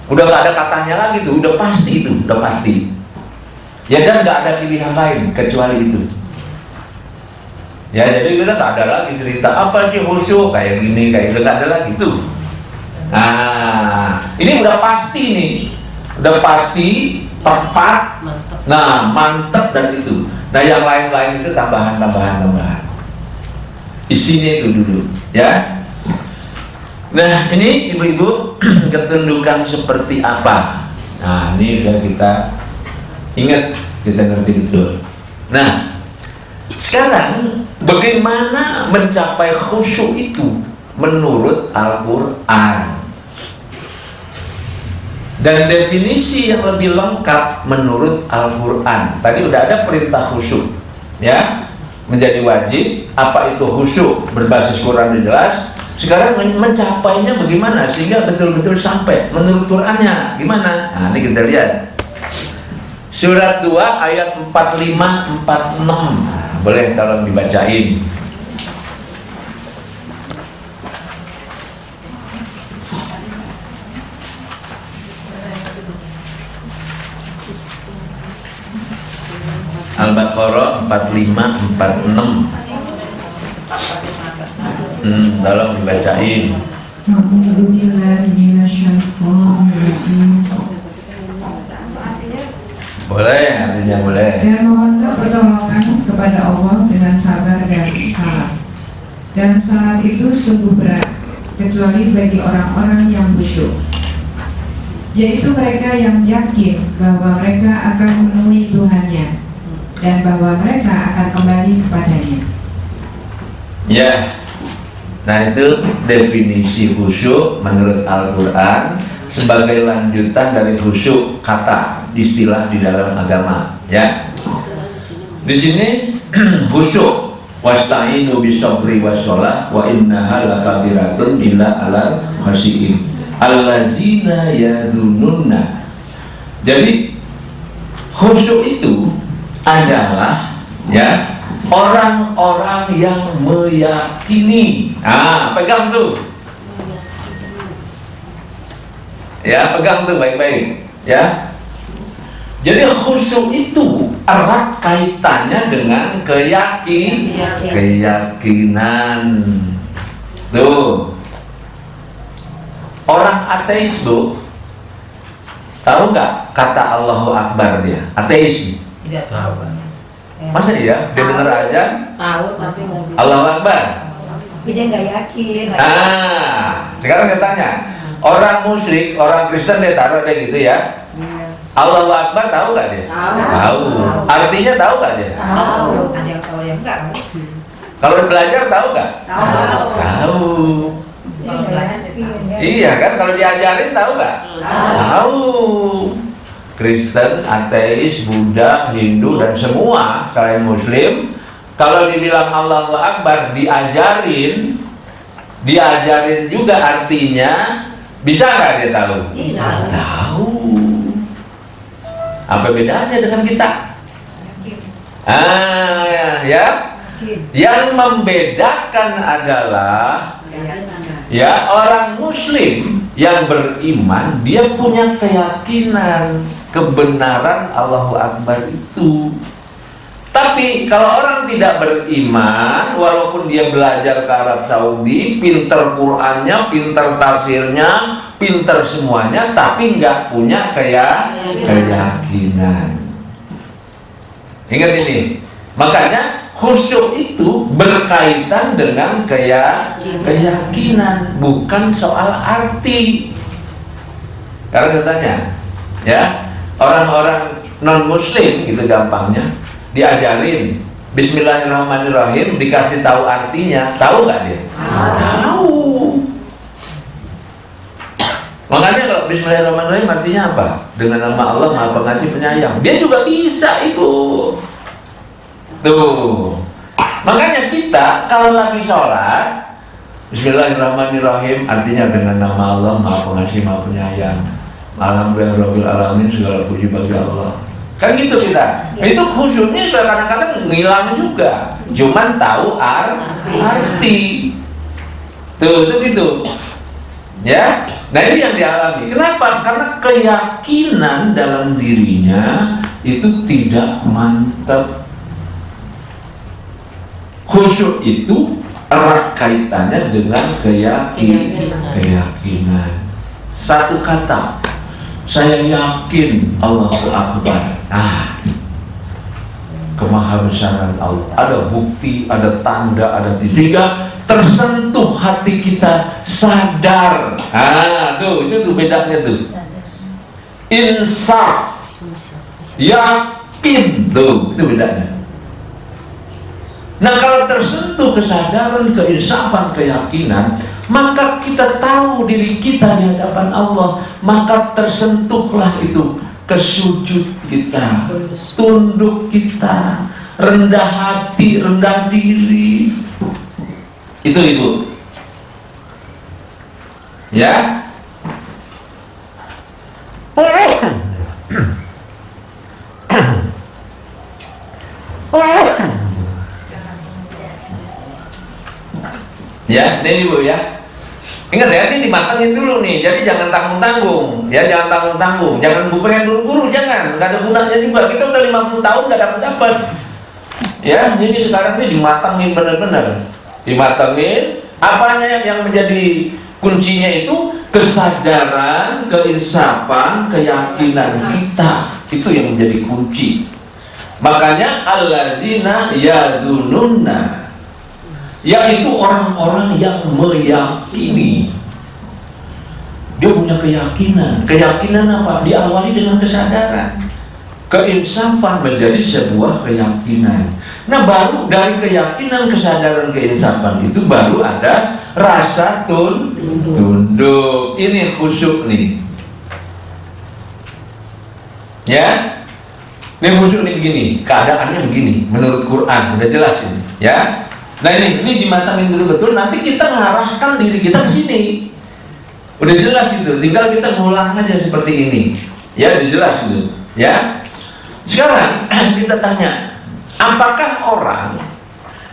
Udah nggak ada katanya lagi tuh, udah pasti itu, udah pasti. Ya, dan nggak ada pilihan lain kecuali itu. Ya, jadi kita nggak ada lagi cerita apa sih khusyuk kayak gini, kayak itu, nggak ada lagi tuh. Nah, ini udah pasti nih, udah pasti tepat. Nah, mantep dan itu. Nah, yang lain-lain itu tambahan. Isinya itu dulu, ya. Nah, ini ibu-ibu ketundukan seperti apa? Nah, ini udah kita ingat, kita ngerti betul. Nah, sekarang bagaimana mencapai khusyuk itu menurut Al-Quran? Dan definisi yang lebih lengkap menurut Al-Quran. Tadi udah ada perintah khusyuk, ya, menjadi wajib. Apa itu khusyuk? Berbasis Quran jelas. Sekarang mencapainya bagaimana sehingga betul-betul sampai menurut Qurannya gimana? Nah, ini kita lihat. Surat 2 ayat 45-46. Boleh tolong dibacain. Al-Baqarah 45-46. Tolong dibacain. Boleh, artinya boleh. Dan mohonlah pertolongan kepada Allah dengan sabar dan salat. Dan salat itu sungguh berat, kecuali bagi orang-orang yang khusyuk, yaitu mereka yang yakin bahwa mereka akan menemui Tuhannya dan bahwa mereka akan kembali kepadanya. Ya, nah itu definisi khusyuk menurut Al-Quran sebagai lanjutan dari khusyuk, kata istilah di dalam agama, ya. Di sini khusyuk, wasta'inu bisabri wassalah wa innaha lakabiratun illa alal khashiin allazina yadununna. Jadi khusyuk itu adalah, ya, orang-orang yang meyakini. Ah, pegang tuh. Ya, pegang tuh baik-baik, ya. Jadi khusyuk itu erat kaitannya dengan keyakinan. Tuh. Orang ateis, Bu, tahu nggak kata Allahu Akbar dia? Ateis. Tidak tahu. Masa iya? Dia dengar azan? Tahu tapi nggak. Allahu Akbar. Tapi dia nggak yakin. Sekarang saya tanya, orang musyrik, orang Kristen dia taruh dia gitu ya. Allahu Akbar tahu nggak dia? Tahu. Artinya tahu nggak dia? Tahu. Ada yang tahu yang enggak. Kalau belajar tahu nggak? Tahu. Iya kan? Kalau diajarin tahu nggak? Tahu. Kristen, ateis, Buddha, Hindu dan semua selain Muslim, kalau dibilang Allahu Akbar diajarin juga artinya, bisa nggak dia tahu? Bisa. Tahu. Apa bedanya dengan kita? Ya. Yang membedakan adalah ya orang Muslim yang beriman, dia punya keyakinan kebenaran Allahu Akbar itu. Tapi kalau orang tidak beriman, walaupun dia belajar ke Arab Saudi, pinter Qur'annya, pinter tafsirnya, pinter semuanya, tapi nggak punya keyakinan. Ingat ini, makanya khusyuk itu berkaitan dengan keyakinan, bukan soal arti. Karena katanya, ya orang-orang non Muslim gitu gampangnya, diajarin Bismillahirrahmanirrahim, dikasih tahu artinya, tahu nggak dia? Tahu. Makanya kalau Bismillahirrahmanirrahim artinya apa? Dengan nama Allah Maha Pengasih Penyayang. Dia juga bisa itu. Tuh. Makanya kita kalau lagi sholat, Bismillahirrahmanirrahim artinya dengan nama Allah Maha Pengasih Maha Penyayang. Alhamdulillahirabbil alamin, segala puji bagi Allah. Kan gitu kita. Itu khusyuknya juga kadang-kadang ngilang juga. Cuman tahu arti. Tuh, itu gitu. Ya. Nah, ini yang dialami. Kenapa? Karena keyakinan dalam dirinya itu tidak mantap. Khusyuk itu erat kaitannya dengan keyakinan. Satu kata, saya yakin Allahu Akbar. Kemahabesaran Allah. Ada bukti, ada tanda, ada sehingga tersentuh hati kita, sadar. Tuh, itu tuh bedanya tuh. Insaf, yakin, tuh, itu bedanya. Nah, kalau tersentuh kesadaran, keinsafan, keyakinan, maka kita tahu diri kita di hadapan Allah, maka tersentuhlah itu kesujud kita, tunduk kita, rendah hati, rendah diri. Itu Ibu. Ya. Ya, ini Ibu ya. Ingat ya, ini dimatangin dulu nih. Jadi jangan tanggung-tanggung. Ya, jangan tanggung-tanggung. Jangan pengen buru-buru, jangan. Nggak ada gunanya juga. Kita udah 50 tahun nggak dapat. Ya, jadi sekarang ini dimatangin benar-benar. Dimatangin. Apanya yang menjadi kuncinya itu? Kesadaran, keinsafan, keyakinan kita. Itu yang menjadi kunci. Makanya allazina yadununna, yaitu orang-orang yang meyakini. Dia punya keyakinan. Keyakinan apa? Diawali dengan kesadaran. Keinsafan menjadi sebuah keyakinan. Nah, baru dari keyakinan, kesadaran, keinsafan itu baru ada rasa tunduk. Ini khusyuk nih. Ya. Ini khusyuk nih begini. Keadaannya begini. Menurut Quran udah jelas ini. Ya. Nah, ini dimatangin betul-betul. Nanti kita mengarahkan diri kita ke sini. Udah jelas itu. Tinggal kita ngulang aja seperti ini. Ya, udah jelas itu. Ya. Sekarang kita tanya, apakah orang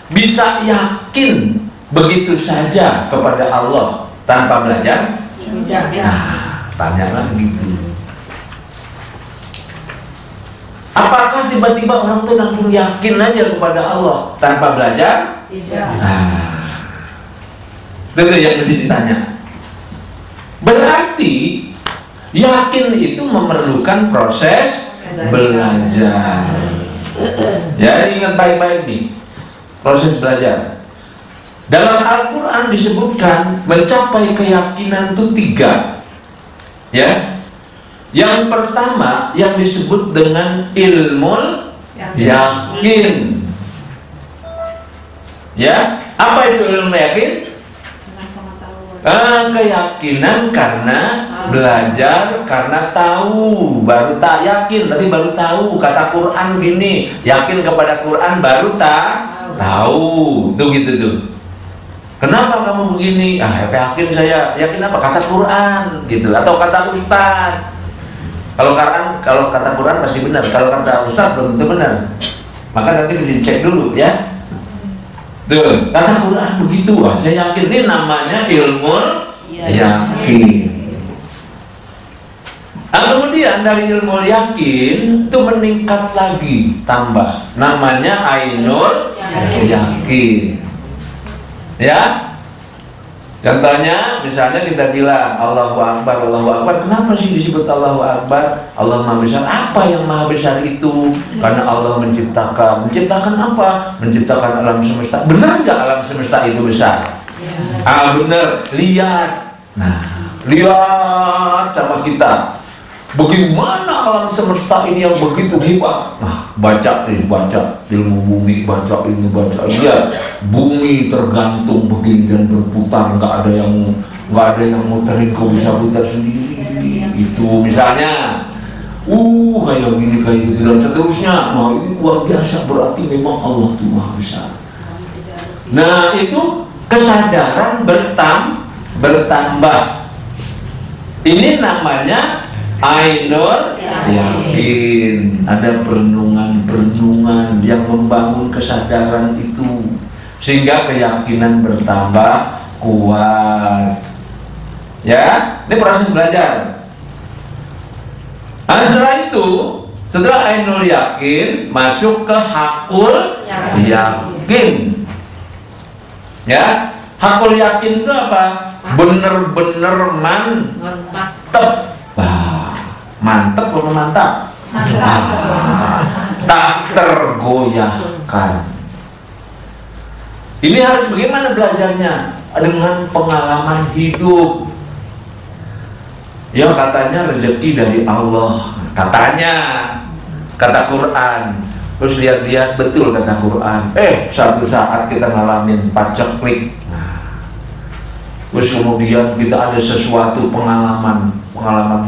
bisa yakin begitu saja kepada Allah tanpa belajar? Tidak bisa. Nah, tanyalah begitu. Apakah tiba-tiba orang itu langsung yakin aja kepada Allah tanpa belajar? Tidak. Nah, itu yang mesti ditanya. Berarti yakin itu memerlukan proses belajar. Ya, ingat baik-baik nih, proses belajar. Dalam Al-Quran disebutkan mencapai keyakinan itu 3. Ya. Yang pertama yang disebut dengan ilmu yakin. Ya, apa itu ilmu yakin? Keyakinan karena belajar, karena tahu, baru tak yakin, tapi baru tahu. Kata Quran gini, yakin kepada Quran baru tak tahu. Tuh gitu tuh. Kenapa kamu begini? Yakin saya. Yakin apa? Kata Quran gitu, atau kata Ustaz. Kalau kata Quran pasti benar. Kalau kata Ustaz belum tentu benar. Maka nanti mesti cek dulu ya. Tuh, kata Quran begitu. Saya yakin ini namanya ilmu yakin. Kemudian dari ilmu yakin itu meningkat lagi, tambah. Namanya ainul yakin. Ya, contohnya misalnya kita bilang Allahu Akbar, Allahu Akbar. Kenapa sih disebut Allahu Akbar? Allah Maha Besar. Apa yang Maha Besar itu? Karena Allah menciptakan. Menciptakan apa? Menciptakan alam semesta. Benar nggak alam semesta itu besar? Benar. Lihat. Nah, lihat sama kita. Bagaimana alam semesta ini yang begitu hebat? Nah, baca ilmu bumi, baca ilmu baca. Iya, bumi tergantung begini dan berputar, nggak ada yang muterin, kau bisa putar sendiri. Itu misalnya, kayak gini kayak gitu dan seterusnya. Nah, ini luar biasa, berarti memang Allah itu Maha Besar. Nah, itu kesadaran bertambah. Ini namanya ainul yakin. Ada perenungan yang membangun kesadaran itu sehingga keyakinan bertambah kuat. Ya, ini proses belajar. Setelah itu, setelah ainul yakin masuk ke hakul yakin. Ya, hakul yakin itu apa? Bener-bener mantep. Mantap atau mantap? Tak tergoyahkan. Ini harus bagaimana belajarnya? Dengan pengalaman hidup. Ya, katanya rezeki dari Allah. Katanya, kata Quran. Terus lihat-lihat betul kata Quran. Satu saat kita ngalamin paceklik. Terus kemudian kita ada sesuatu pengalaman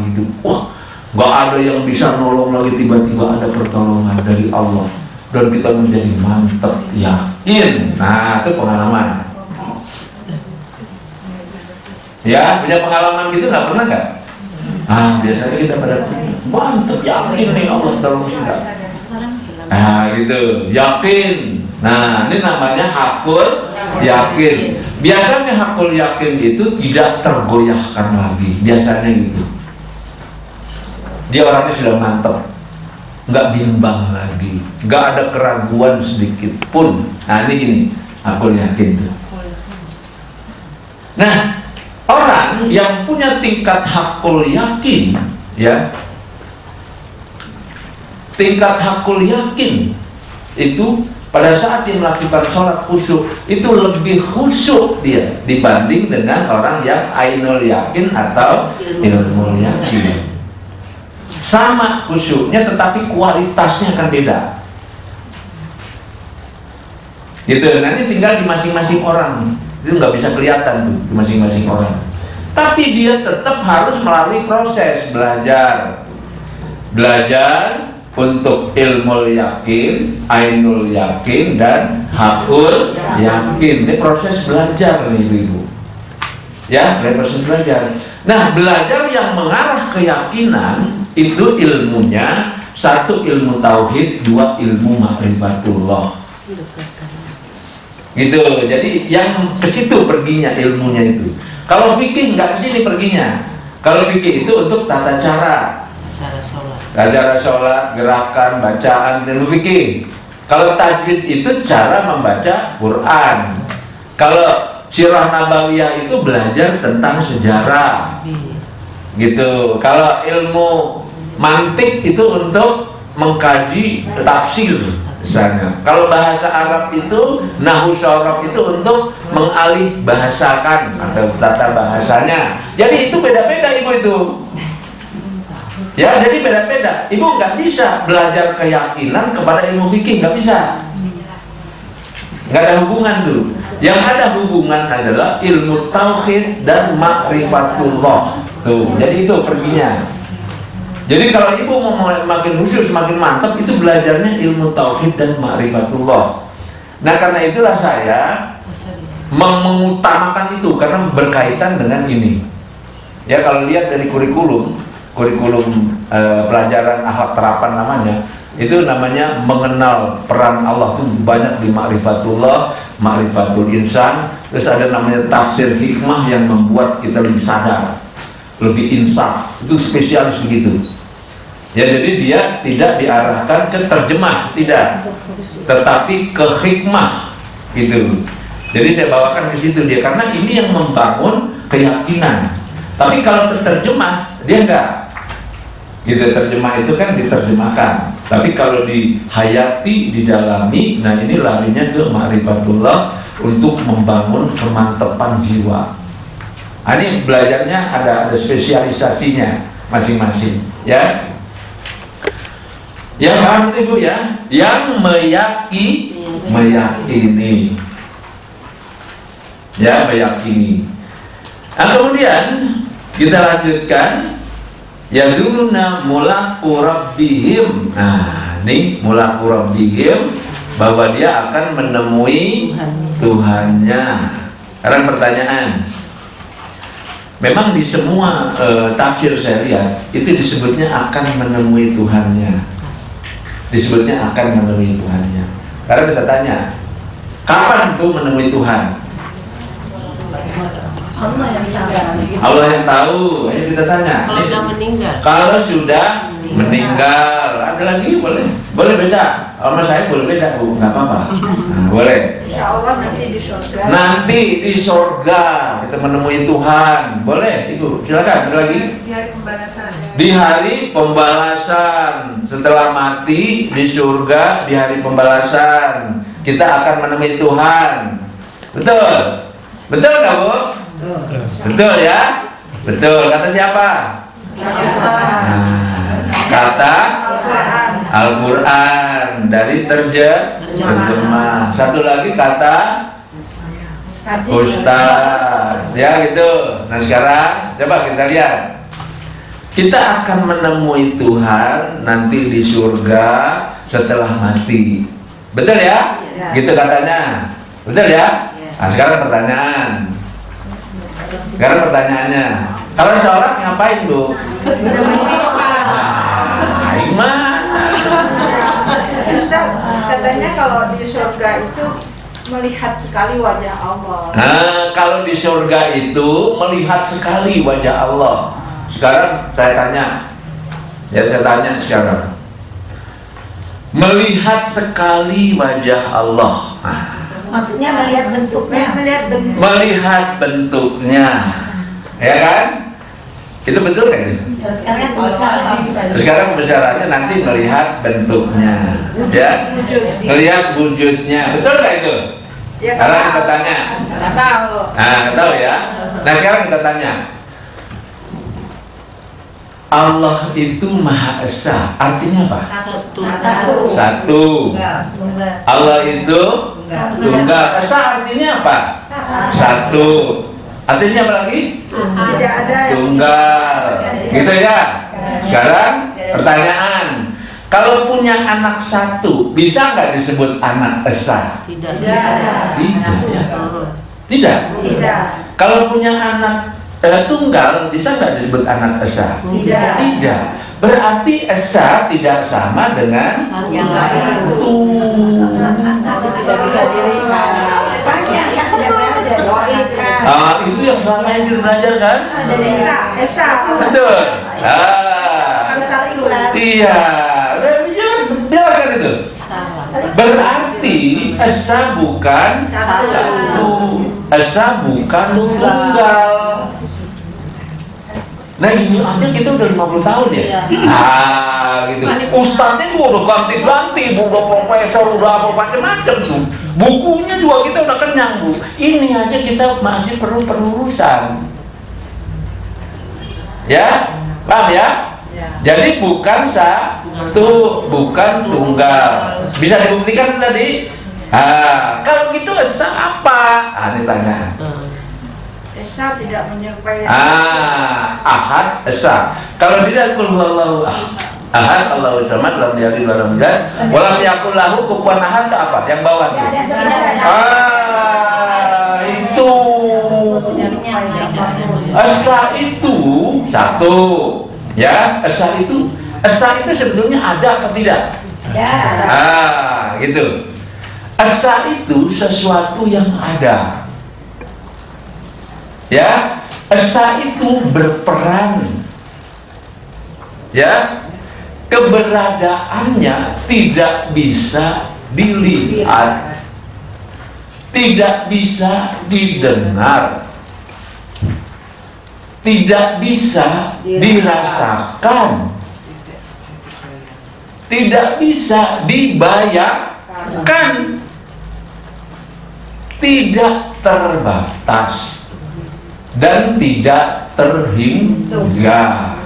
hidup. Gak ada yang bisa nolong lagi, tiba-tiba ada pertolongan dari Allah dan kita menjadi mantap yakin. Nah, itu pengalaman. Ya, punya pengalaman gitu nggak pernah nggak? Biasanya kita pada mantap yakin nih Allah tolong kita. Gitu, yakin. Nah, ini namanya hakul yakin. Biasanya hakul yakin itu tidak tergoyahkan lagi. Biasanya gitu. Dia orangnya sudah mantap, nggak bimbang lagi, nggak ada keraguan sedikit pun. Nah, ini gini, hakul yakin tuh. Nah, orang yang punya tingkat hakul yakin, ya, tingkat hakul yakin itu pada saat dia melakukan sholat khusyuk itu lebih khusyuk dia dibanding dengan orang yang ainul yakin atau ilmu yakin. Sama khusyuknya tetapi kualitasnya akan beda. Gitu, nanti tinggal di masing-masing orang. Itu nggak bisa kelihatan tuh di masing-masing orang. Tapi dia tetap harus melalui proses belajar untuk ilmu yakin, ainul yakin, dan hakul yakin. Ini proses belajar nih ibu. Ya, proses belajar. Nah, belajar yang mengarah keyakinan itu ilmunya satu ilmu tauhid, dua ilmu ma'rifatullah. Gitu. Jadi yang ke situ perginya ilmunya itu. Kalau fikih nggak ke sini perginya. Kalau fikih itu untuk tata cara. Cara sholat, gerakan, bacaan, ilmu fikih. Kalau tajwid itu cara membaca Quran. Kalau Sirah Nabawiyah itu belajar tentang sejarah. Gitu. Kalau ilmu mantik itu untuk mengkaji tafsir misalnya. Kalau bahasa Arab itu nahwu syaraf itu untuk mengalih bahasakan atau tata bahasanya. Jadi itu beda-beda ibu itu. Ya, jadi beda-beda. Ibu nggak bisa belajar keyakinan kepada ilmu fikih, nggak bisa. Nggak ada hubungan tuh. Yang ada hubungan adalah ilmu tauhid dan ma'rifatullah. Tuh, jadi itu perginya. Jadi kalau ibu mau makin khusus, makin mantap, itu belajarnya ilmu tauhid dan ma'rifatullah. Nah, karena itulah saya mengutamakan itu karena berkaitan dengan ini. Ya, kalau lihat dari kurikulum pelajaran akhlak terapan namanya, itu namanya mengenal peran Allah itu banyak di ma'rifatullah, ma'rifatul insan. Terus ada namanya tafsir hikmah yang membuat kita lebih sadar, lebih insaf. Itu spesialis begitu. Ya, jadi dia tidak diarahkan ke terjemah, tidak, tetapi ke hikmah gitu. Jadi saya bawakan ke situ dia, karena ini yang membangun keyakinan. Tapi kalau ke terjemah dia enggak. Gitu, terjemah itu kan diterjemahkan. Tapi kalau dihayati, didalami, nah ini larinya ke ma'rifatullah untuk membangun kemantapan jiwa. Nah, ini belajarnya ada spesialisasinya masing-masing, ya. Yang paham itu ibu ya, yang meyakini, ya, meyakini. Nah, kemudian kita lanjutkan. Yaduluna mulaku rabbihim. Nah, ini mulaku rabbihim, bahwa dia akan menemui Tuhannya. Sekarang pertanyaan, memang di semua tafsir saya lihat itu disebutnya akan menemui Tuhannya. Disebutnya akan menemui Tuhannya. Karena kita tanya, kapan tuh menemui Tuhan? Allah yang tahu. Ayo kita tanya. Kalau sudah meninggal. Kalau sudah meninggal, ada lagi boleh beda. Sama saya boleh beda, Bu, nggak apa-apa. Nah, boleh. Insya Allah nanti di surga. Nanti di surga kita menemui Tuhan. Boleh, Ibu. Silakan. Ada lagi. Di hari pembalasan. Di hari pembalasan, setelah mati di surga, di hari pembalasan kita akan menemui Tuhan. Betul? Betul nggak, Bu? Betul ya? Betul. Kata siapa? Nah, kata Al-Quran dari terjemah. Satu lagi kata Ustaz. Ya gitu. Nah sekarang coba kita lihat. Kita akan menemui Tuhan nanti di surga setelah mati. Betul ya? Gitu katanya. Betul ya? Nah sekarang pertanyaan. Sekarang pertanyaannya, kalau sholat ngapain, Bu? Nah, gimana? Ustaz, katanya kalau di surga itu melihat sekali wajah Allah. Nah, kalau di surga itu melihat sekali wajah Allah. Sekarang saya tanya, ya saya tanya sekarang, melihat sekali wajah Allah. Nah, Maksudnya melihat bentuknya. melihat bentuknya, ya kan? Itu betul kan? Sekarang bisa. Sekarang pembicaranya nanti melihat bentuknya, ya, melihat wujudnya, betul nggak itu? Ya, Karena kita tanya. nggak tahu. Nah, tahu ya. Nah sekarang kita tanya. Allah itu Maha Esa, artinya apa? Satu. Allah itu Tunggal. Esa artinya apa? Satu. Artinya apa lagi? Tidak ada. Tunggal. Gitu ya. Sekarang pertanyaan, kalau punya anak satu, bisa nggak disebut anak Esa? Tidak. Tidak. Kalau punya anak tunggal, bisa nggak disebut anak Esa? Tidak. Berarti Esa tidak sama dengan satu. Tidak bisa dirikan. Itu yang selama ini kita belajar kan? Esa. Betul. Iya. Udah jelaskan itu. Berarti Esa bukan satu. Esa bukan tunggal. Nah ini aja kita udah 50 tahun ya. Ah gitu. Ustadznya juga udah ganti-ganti, udah profesor, udah apa macam-macam tuh. Bukunya juga kita udah kenyang Bu. Ini aja kita masih perlu perurusan. Ya, paham ya? Jadi bukan satu, bukan tunggal. Bisa dibuktikan tadi? Kalau gitu esa apa? Ini tanya. Esa tidak menyerupai. Ahad esa. Kalau tidak qul huwallahu ahad, Allahu samad, lam yalid wa lam yulad, wa lam yakul lahu kufuwan ahad, apa? Yang bawah tuh. Itu. Esa itu satu. Ya, esa itu sebetulnya ada atau tidak? Ada. Gitu. Esa itu sesuatu yang ada. Ya, esa itu berperan. Ya, keberadaannya tidak bisa dilihat, tidak bisa didengar, tidak bisa dirasakan, tidak bisa dibayangkan, tidak terbatas dan tidak terhingga.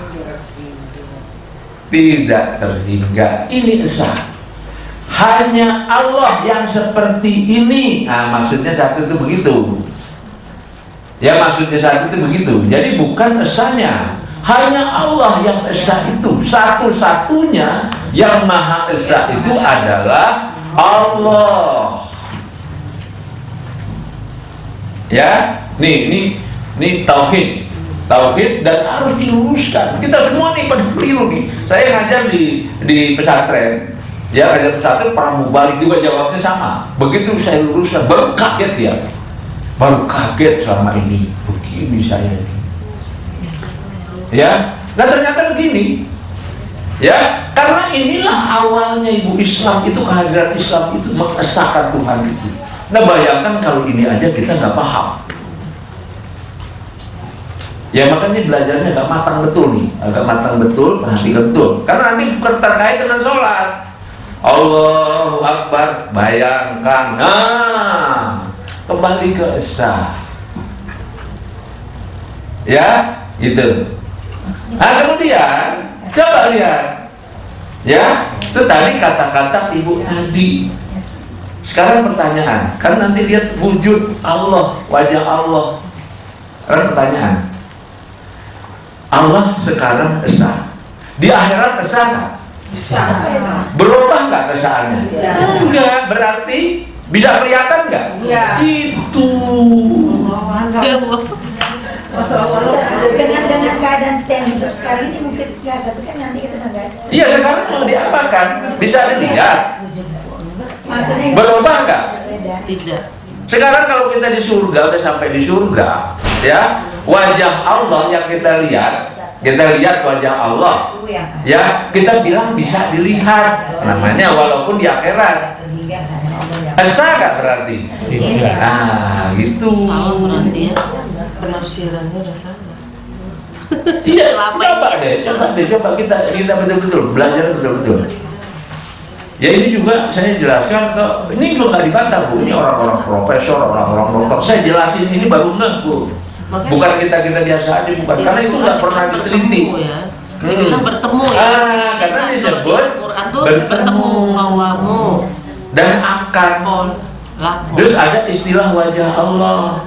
Tidak terhingga. Ini esa. Hanya Allah yang seperti ini. Maksudnya satu itu begitu. Ya, maksudnya satu itu begitu. Jadi bukan esanya. Hanya Allah yang esa itu. Satu-satunya yang maha esa itu adalah Allah. Ya, nih tauhid dan harus diluruskan. Kita semua nih pada keliru nih. Saya ngajar di pesantren, ya ngajar pesantren, para mubalik juga jawabnya sama. Begitu saya luruskan, baru kaget ya, baru kaget selama ini begini saya ini. Ya, nah ternyata begini. Ya, karena inilah awalnya Ibu Islam itu, kehadiran Islam itu mengesahkan Tuhan itu. Nah bayangkan kalau ini aja kita nggak paham. Ya makanya belajarnya agak matang betul nih, agak matang betul, perhatikan betul. Karena nanti terkait dengan sholat. Allahu Akbar, bayangkan. Kembali ke esa. Ya, gitu. Kemudian coba lihat. Ya, itu tadi kata-kata Ibu tadi. Sekarang pertanyaan, kan nanti lihat wujud Allah, wajah Allah. Sekarang pertanyaan, Allah sekarang esa, di akhirat esa nggak? Bisa. Berubah nggak kesaannya? Enggak, berarti bisa kelihatan nggak? Itu. Dengan keadaan yang hidup sekarang ini mungkin nggak, tapi kan nanti kita nggak. Iya, sekarang mau diapakan? Bisa dilihat. Maksudnya berubah nggak? Tidak. Sekarang kalau kita di surga, udah sampai di surga, ya wajah Allah yang kita lihat wajah Allah, ya kita bilang bisa dilihat, namanya walaupun di akhirat. Esa nggak berarti? Nah, gitu. Salah berarti ya. Penafsirannya udah salah. Iya, coba kita betul-betul belajar betul-betul. Ya ini juga saya jelaskan ke, ini juga nggak dibantah Bu, ini orang-orang profesor, orang-orang dokter. Saya jelasin ini baru ngeh Bu. Bukan kita biasa aja, bukan. Karena itu nggak pernah diteliti. Kita bertemu ya. Karena disebut bertemu kawamu dan akan. Terus ada istilah wajah Allah.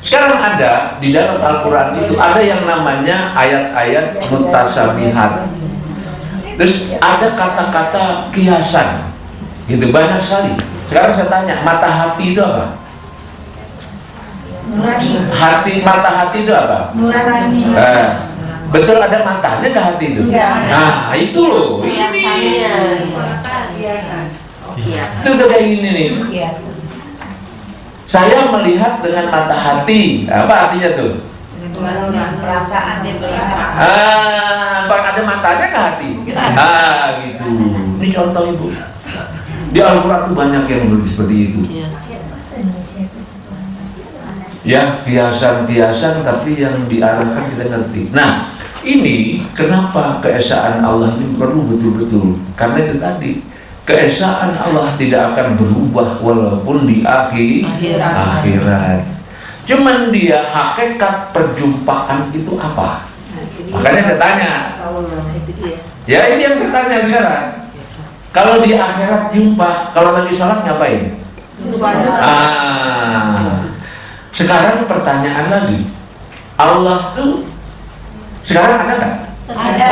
Sekarang ada di dalam Al-Quran itu ada yang namanya ayat-ayat mutasabihat. Terus ada kata-kata kiasan, gitu banyak sekali. Sekarang saya tanya, mata hati itu apa? Mata hati itu apa? Betul ada matanya ke hati itu? Nah itu loh, ini. Itu udah kayak gini nih. Saya melihat dengan mata hati, apa artinya tuh? perasaan dia melihat. Ada matanya ke hati. Gitu. Ini contoh Ibu. Di Al-Quran tuh banyak yang seperti itu. ya kiasan-kiasan, tapi yang diarahkan kita ngerti. Nah, ini kenapa keesaan Allah ini perlu betul-betul, karena itu tadi, keesaan Allah tidak akan berubah walaupun di akhirat. Cuman dia hakikat perjumpaan itu apa? Makanya saya tanya, ya ini yang saya tanya sekarang. Kalau di akhirat jumpa, kalau lagi sholat ngapain? Sekarang pertanyaan lagi, Allah tuh sekarang ada nggak? Ada.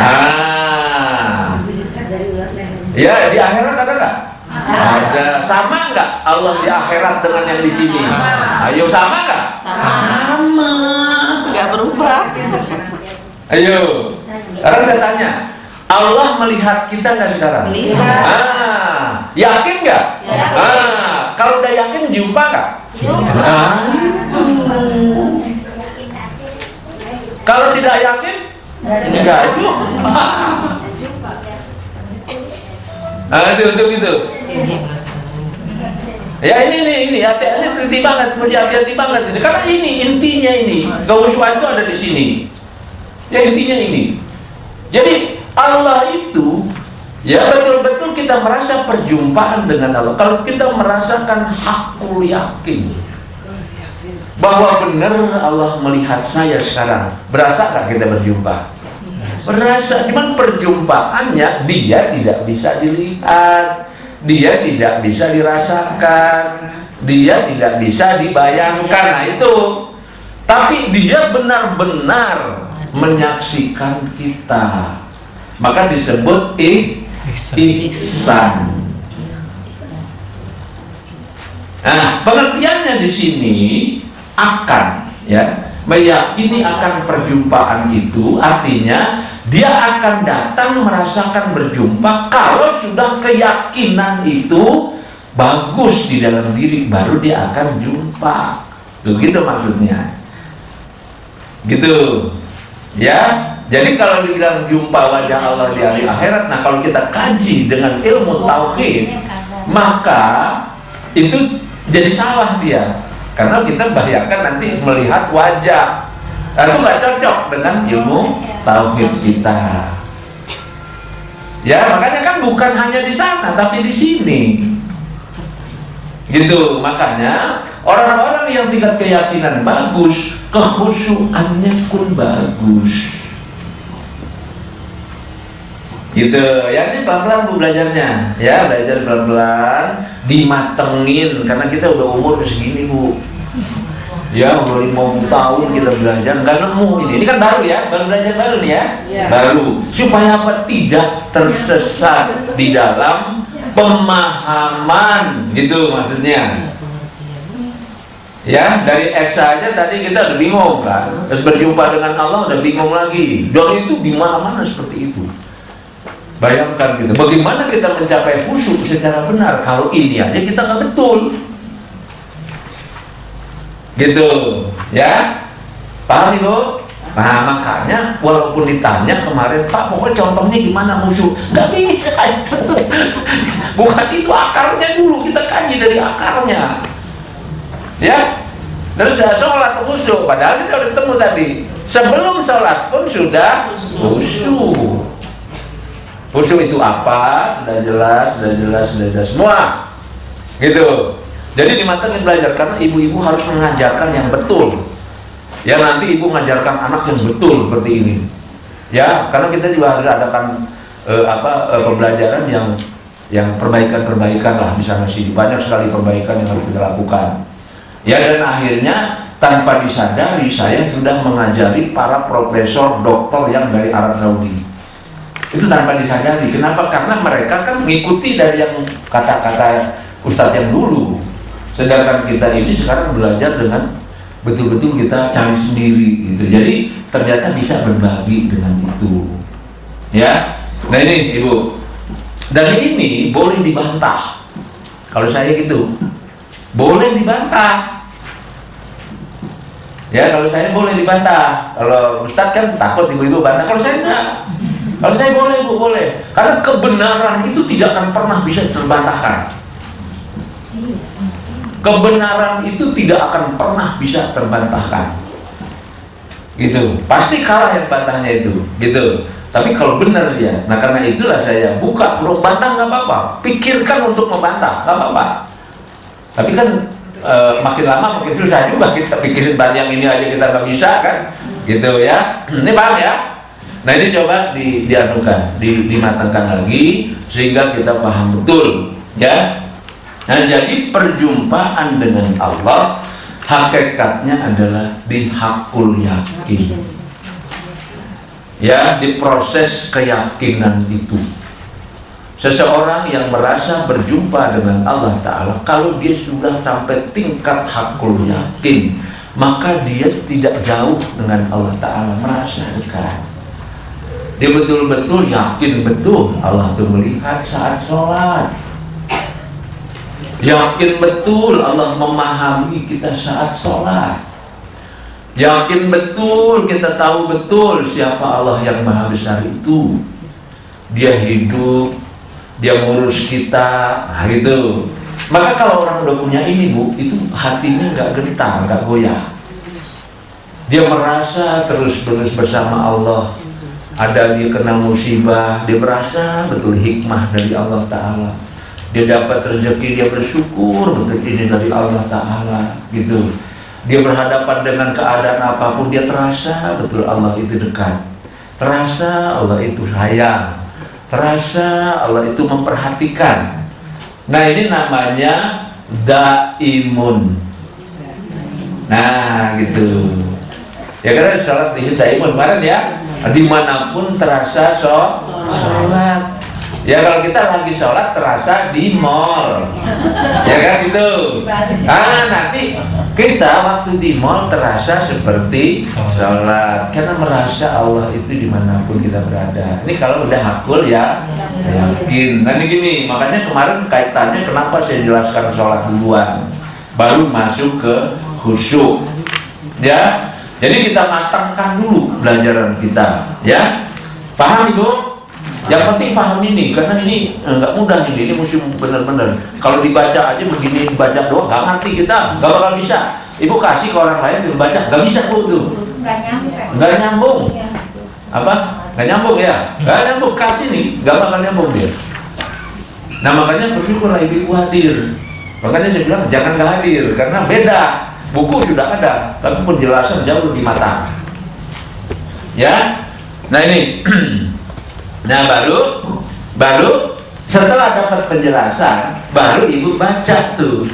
Ya, di akhirat ada nggak? Ada. Sama nggak Allah di akhirat dengan yang di sini? Ayo, sama nggak? Sama. Nggak berubah. Ayo. Sekarang saya tanya, Allah melihat kita nggak sekarang? Melihat. Yakin nggak? Kalau udah yakin jumpa nggak? Kalau tidak yakin, enggak jumpa. Itu gitu. Ya ini hati-hati banget, mesti hati-hati banget ini. Karena ini intinya ini, kehusuan itu ada di sini. Ya intinya ini. Jadi Allah itu, ya betul-betul kita merasa perjumpaan dengan Allah. Kalau kita merasakan hakul yakin bahwa benar Allah melihat saya sekarang, berasa nggak kita berjumpa? Berasa, cuman perjumpaannya dia tidak bisa dilihat, dia tidak bisa dirasakan, dia tidak bisa dibayangkan. Nah itu, tapi dia benar-benar menyaksikan kita, maka disebut ihsan. Nah, pengertiannya di sini akan, ya, meyakini akan perjumpaan itu artinya dia akan datang merasakan berjumpa kalau sudah keyakinan itu bagus di dalam diri, baru dia akan jumpa. Begitu maksudnya. Gitu. Ya. Jadi kalau dibilang jumpa wajah Allah di hari akhirat, nah kalau kita kaji dengan ilmu tauhid, maka itu jadi salah dia. Karena kita bayangkan nanti melihat wajah, itu nggak cocok dengan ilmu tauhid kita. Ya makanya kan bukan hanya di sana, tapi di sini. Gitu. Makanya orang-orang yang tingkat keyakinan bagus, kekhusyuannya pun bagus. Gitu. Ya ini pelan-pelan Bu belajarnya. Ya belajar pelan-pelan, dimatengin, karena kita udah umur segini Bu. Ya umur 50 tahun kita belajar nggak nemu ini kan baru ya, baru belajar baru nih ya, baru supaya apa? Tidak tersesat di dalam pemahaman, gitu maksudnya. Ya dari S saja tadi kita udah bingung kan, terus berjumpa dengan Allah udah bingung lagi. Dan itu di mana-mana seperti itu. Bayangkan gitu, bagaimana kita mencapai khusyuk secara benar kalau ini aja kita nggak betul. Gitu, ya, paham Ibu? Nah makanya walaupun ditanya kemarin, Pak pokoknya contohnya gimana khusyuk, nggak bisa itu. Bukan itu akarnya dulu, kita kaji dari akarnya. Ya, terus dah sholat khusyuk, padahal kita udah ketemu tadi. Sebelum sholat pun sudah khusyuk. Khusyuk itu apa? Sudah jelas semua. Gitu. Jadi dimatengin belajar, karena ibu-ibu harus mengajarkan yang betul. Ya nanti ibu mengajarkan anak yang betul seperti ini. Ya, karena kita juga harus adakan pembelajaran yang perbaikan lah di sana sini. Banyak sekali perbaikan yang harus kita lakukan. Ya dan akhirnya tanpa disadari saya sudah mengajari para profesor doktor yang dari Arab Saudi. Itu tanpa disadari. Kenapa? Karena mereka kan mengikuti dari yang kata-kata ustadz yang dulu. Sedangkan kita ini sekarang belajar dengan betul-betul kita cari sendiri gitu. Jadi ternyata bisa berbagi dengan itu. Ya. Nah ini Ibu. Dan ini boleh dibantah. Kalau saya gitu. Boleh dibantah. Ya, kalau saya boleh dibantah. Kalau Ustadz kan takut ibu-ibu bantah. Kalau saya enggak. Kalau saya boleh Bu, boleh. Karena kebenaran itu tidak akan pernah bisa terbantahkan. kebenaran itu tidak akan pernah bisa terbantahkan. Gitu. Pasti kalah yang bantahnya itu, gitu. Tapi kalau benar dia, nah karena itulah saya buka, kalau bantah nggak apa-apa, pikirkan untuk membantah, nggak apa-apa. Tapi kan makin lama makin susah juga kita pikirin yang ini aja kita nggak bisa kan, gitu ya. Ini paham ya? Nah ini coba dianukan, dimatangkan lagi sehingga kita paham betul, ya. Nah jadi perjumpaan dengan Allah hakikatnya adalah di hakul yakin. Ya, di proses keyakinan itu. Seseorang yang merasa berjumpa dengan Allah Ta'ala, kalau dia sudah sampai tingkat hakul yakin, maka dia tidak jauh dengan Allah Ta'ala, merasa dekat. Dia betul-betul yakin betul Allah itu melihat saat sholat. Yakin betul Allah memahami kita saat sholat. Yakin betul, kita tahu betul siapa Allah yang maha besar itu. Dia hidup, dia ngurus kita, nah gitu. Maka kalau orang udah punya ini Bu, itu hatinya nggak gentar, nggak goyah. Dia merasa terus-terus bersama Allah. Ada dia kena musibah, dia merasa betul hikmah dari Allah Ta'ala. Dia dapat rezeki, dia bersyukur betul ini dari Allah Ta'ala, gitu. Dia berhadapan dengan keadaan apapun, dia terasa betul Allah itu dekat, terasa Allah itu sayang, terasa Allah itu memperhatikan. Nah ini namanya daimun. Nah gitu. Ya karena sholat ini daimun kemarin ya, dimanapun terasa sholat. Ya kalau kita lagi sholat terasa di mall, ya kan gitu. Ah nanti kita waktu di mall terasa seperti sholat, karena merasa Allah itu dimanapun kita berada. Ini kalau udah hakul ya yakin. Nah ini gini, makanya kemarin kaitannya kenapa saya jelaskan sholat duluan, baru masuk ke khusyuk. Ya, jadi kita matangkan dulu pelajaran kita. Ya, paham Ibu? Yang penting paham ini, karena ini nggak mudah ini mesti benar-benar. Kalau dibaca aja begini, dibaca doang, nggak ngerti kita, nggak bakal bisa. Ibu kasih ke orang lain suruh baca, nggak bisa Bu tuh. Nggak nyambung. Apa? Nggak nyambung ya? Nggak nyambung, kasih nih, nggak bakal nyambung dia. Nah makanya bersyukurlah ibu hadir. Makanya saya bilang jangan nggak hadir, karena beda. Buku sudah ada, tapi penjelasan jauh lebih matang. Ya, nah ini. Nah baru setelah dapat penjelasan, baru ibu baca tuh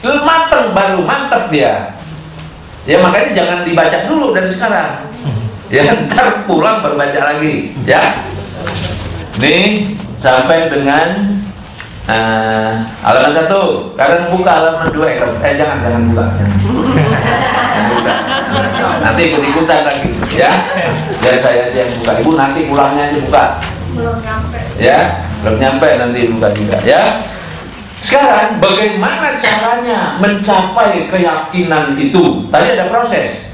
mateng, baru mantep dia. Ya makanya jangan dibaca dulu dari sekarang. Ya ntar pulang baru baca lagi. Ya. Nih sampai dengan halaman 1. Sekarang buka halaman 2. Jangan buka. Jangan buka. Nanti ikut-ikutan lagi, ya. Biar saya aja yang buka. Ibu nanti pulangnya aja buka. Belum nyampe. Ya, belum nyampe nanti buka juga, ya. Sekarang bagaimana caranya mencapai keyakinan itu? Tadi ada proses,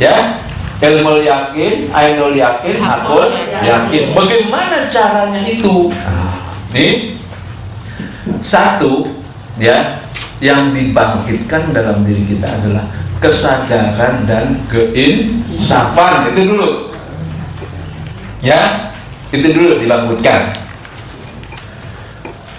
ya. Ilmu yakin, ainul yakin, hakul yakin. Bagaimana caranya itu? Nah, nih. Satu, ya, yang dibangkitkan dalam diri kita adalah kesadaran dan keinsafan. Itu dulu, ya, itu dulu dibangkitkan.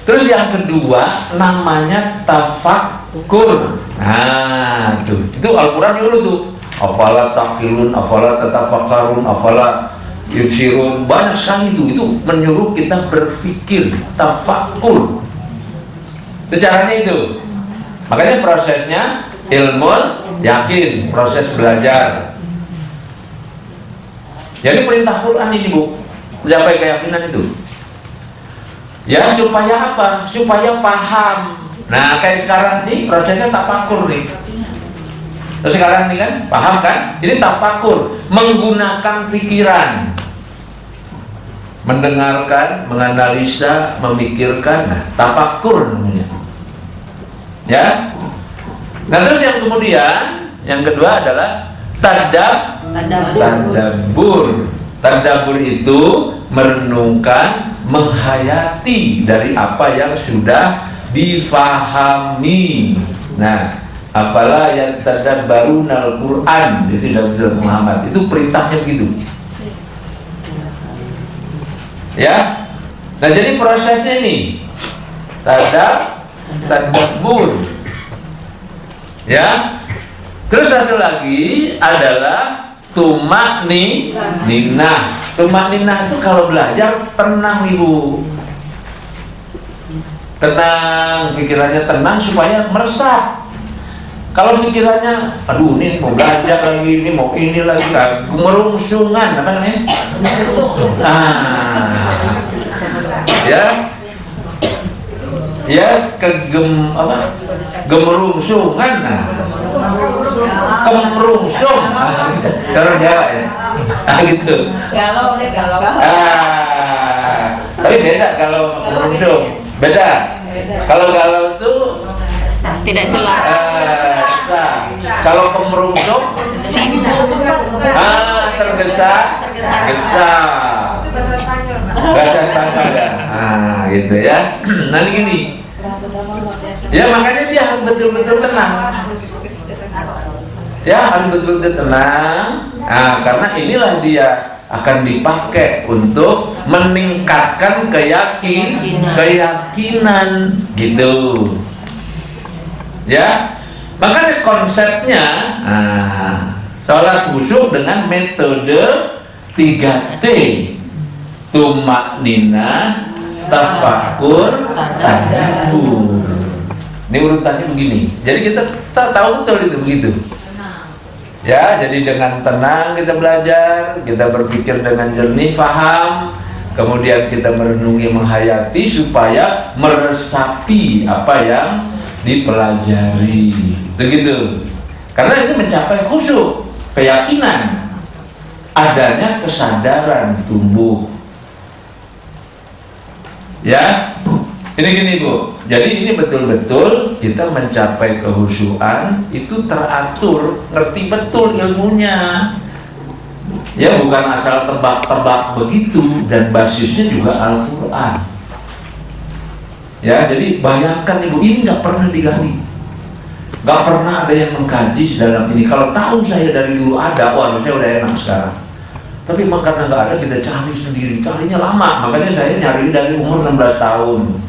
Terus yang kedua namanya tafakkur. Nah, itu Al-Quran dulu tuh. Afala taqilun, afala tatafakkarun, afala yubsirun. Banyak sekali itu menyuruh kita berpikir, tafakkur. Itu caranya itu. Makanya prosesnya ilmu yakin, proses belajar. Jadi perintah Quran ini Bu, mencapai keyakinan itu. Ya supaya apa? Supaya paham. Nah kayak sekarang nih prosesnya tafakur nih. Terus sekarang nih kan paham kan? Ini tafakur, menggunakan pikiran, mendengarkan, menganalisa, memikirkan. Nah, tafakur namanya. Ya. Nah terus yang kemudian yang kedua adalah tadabbur. Tadabbur itu merenungkan, menghayati dari apa yang sudah difahami. Nah, afala yatadabbarunal Qur'an, itu dalam surat Muhammad. Itu perintahnya begitu. Ya. Nah, jadi prosesnya ini tadabbur. Ya. Terus satu lagi adalah tumakninah. Tumakninah itu kalau belajar tenang Ibu. Tenang, pikirannya tenang supaya meresap. Kalau pikirannya, aduh ini mau belajar lagi, ini mau ini lagi, gemerungsungan, apa namanya? Gemerungsungan, kemerungsung, orang Jawa ya, gitu. Galau. Tapi beda kalau kemerungsung, beda. Kalau galau itu Tidak jelas. Kalau kemerungsung, tergesa-gesa. Bahasa Spanyol ya. Gitu ya. Nanti gini. Ya makanya dia harus betul-betul tenang. Ya harus betul-betul tenang. Karena inilah dia akan dipakai untuk meningkatkan keyakinan gitu. Ya, makanya konsepnya sholat khusyuk dengan metode 3T: tumakninah, tafakkur, tadabbur. Ini urutannya begini. Jadi kita tahu betul itu begitu. Ya, jadi dengan tenang kita belajar, kita berpikir dengan jernih, paham, kemudian kita merenungi, menghayati supaya meresapi apa yang dipelajari, begitu. Karena ini mencapai khusyuk, keyakinan, adanya kesadaran tumbuh. Ya, ini gini Bu. Jadi ini betul-betul kita mencapai kehusyuan itu teratur, ngerti betul ilmunya. Ya, bukan asal tebak-tebak begitu, dan basisnya juga Al-Quran. Ya, jadi bayangkan Ibu, ini nggak pernah digali, nggak pernah ada yang mengkaji dalam ini. Kalau tahu saya dari dulu ada, wah saya udah enak sekarang. Tapi memang karena nggak ada, kita cari sendiri, carinya lama. Makanya saya nyari dari umur 16 tahun.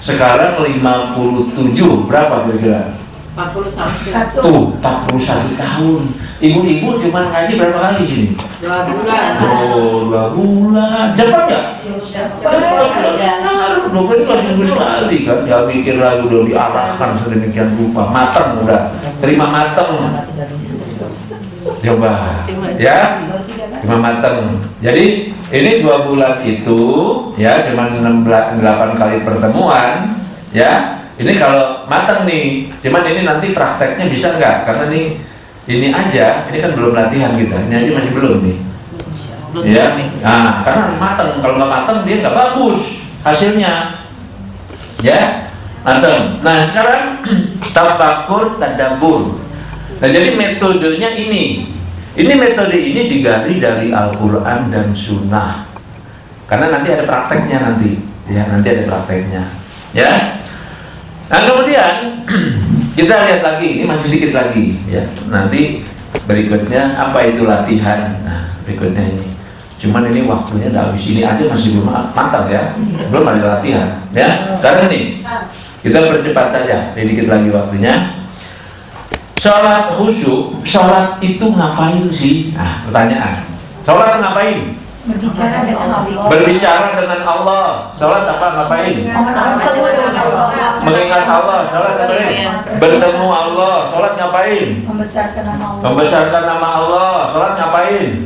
Sekarang 57, berapa kira-kira? 41. Tuh, 41 tahun. Ibu-ibu cuma ngaji berapa kali sini? 2 bulan. Oh, 2 bulan. Cepat ya? Benar, itu masih sekali kan. Ya mikir lagi, udah diarahkan sedemikian rupa, matang udah, terima matang. Coba, ya, terima matang. Jadi ini 2 bulan itu, ya, cuma 8 kali pertemuan, ya. Ini kalau matang nih, cuman ini nanti prakteknya bisa nggak? Karena ini aja, ini kan belum latihan kita, ini aja masih belum nih. Ya, nah, karena harus matang. Kalau nggak matang dia nggak bagus hasilnya. Ya, matang. Nah sekarang tafakkur, tadabbur. Nah jadi metodenya ini metode ini digali dari Al-Quran dan Sunnah. Karena nanti ada prakteknya nanti, ya nanti ada prakteknya. Ya. Nah kemudian kita lihat lagi, ini masih dikit lagi, ya. Nanti berikutnya apa itu latihan? Nah berikutnya ini. Cuman ini waktunya udah habis, ini aja masih belum matang ya, belum ada latihan. Ya. Sekarang ini kita percepat saja, ini dikit lagi waktunya. Sholat khusyuk, sholat itu ngapain sih? Nah pertanyaan, sholat ngapain? Berbicara dengan Allah. Berbicara dengan Allah. Sholat apa ngapain? Mengingat Allah. Sholat ngapain? Bertemu Allah. Sholat ngapain? Membesarkan nama Allah. Membesarkan nama Allah. Sholat ngapain?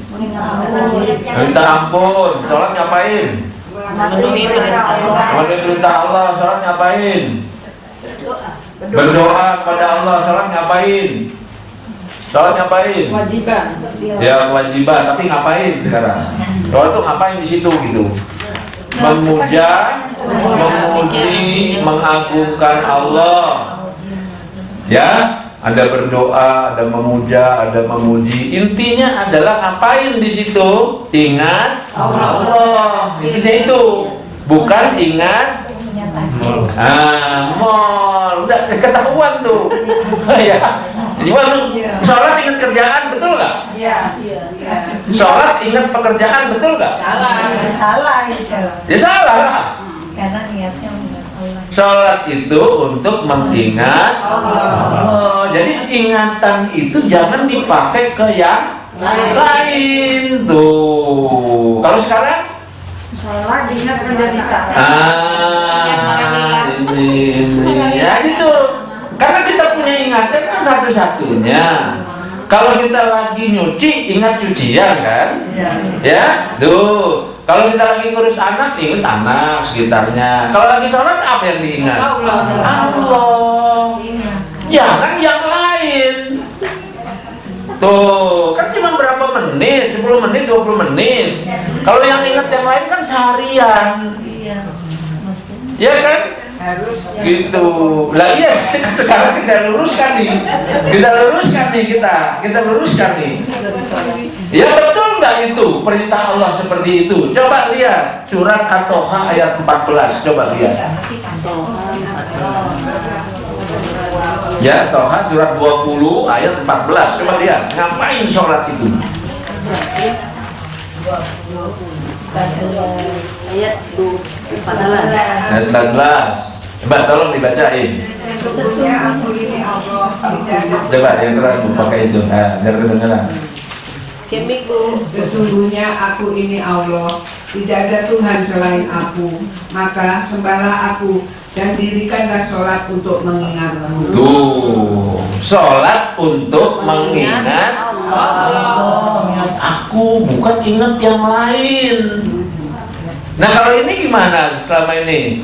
Minta ampun. Sholat ngapain? Memenuhi perintah Allah. Sholat ngapain? Berdoa kepada Allah. Sholat ngapain? Sholat ngapain? Kewajiban. Ya kewajiban, tapi ngapain sekarang? Sholat tuh ngapain di situ gitu? Memuja, memuji, mengagungkan Allah. Ya, ada berdoa, ada memuja, ada memuji. Intinya adalah ngapain di situ? Ingat Allah. Intinya itu, bukan ingat Mall, udah ketahuan tuh. Ya, gimana? Sholat ingat kerjaan, betul nggak? Iya. Sholat ingat pekerjaan, betul nggak? Salah itu. Ya salah lah. Karena niatnya mengingat Allah. Sholat itu untuk mengingat Allah. Jadi ingatan itu jangan dipakai ke yang lain tuh. Kalau sekarang Sholat ingat penderitaan. ini ya gitu. Karena kita punya ingatan kan satu-satunya. Kalau kita lagi nyuci, ingat cucian kan? Ya, tuh. Kalau kita lagi ngurus anak, ingat anak sekitarnya. Kalau lagi sholat, apa yang diingat? Allah. Jangan yang lain. Tuh, kan cuma berapa menit? 10 menit, 20 menit. Kalau yang ingat yang lain kan seharian. Ya kan? Gitu. Lah iya, sekarang kita luruskan nih. Kita luruskan nih. Ya betul nggak itu perintah Allah seperti itu? Coba lihat surat At-Toha ayat 14. Coba lihat. Ya, Toha surat 20 ayat 14. Coba lihat, ngapain sholat itu? Ayat 14. Ayat 14. Coba tolong dibacain. Sesungguhnya aku ini Allah, tidak ada. Coba yang keras Bu, pakai itu, biar kedengeran. Kemik Bu. Sesungguhnya aku ini Allah, tidak ada Tuhan selain aku. Maka sembahlah aku dan dirikanlah sholat untuk mengingatmu. Tuh, sholat untuk mengingat Allah. Ingat aku, bukan ingat yang lain. Nah kalau ini gimana selama ini?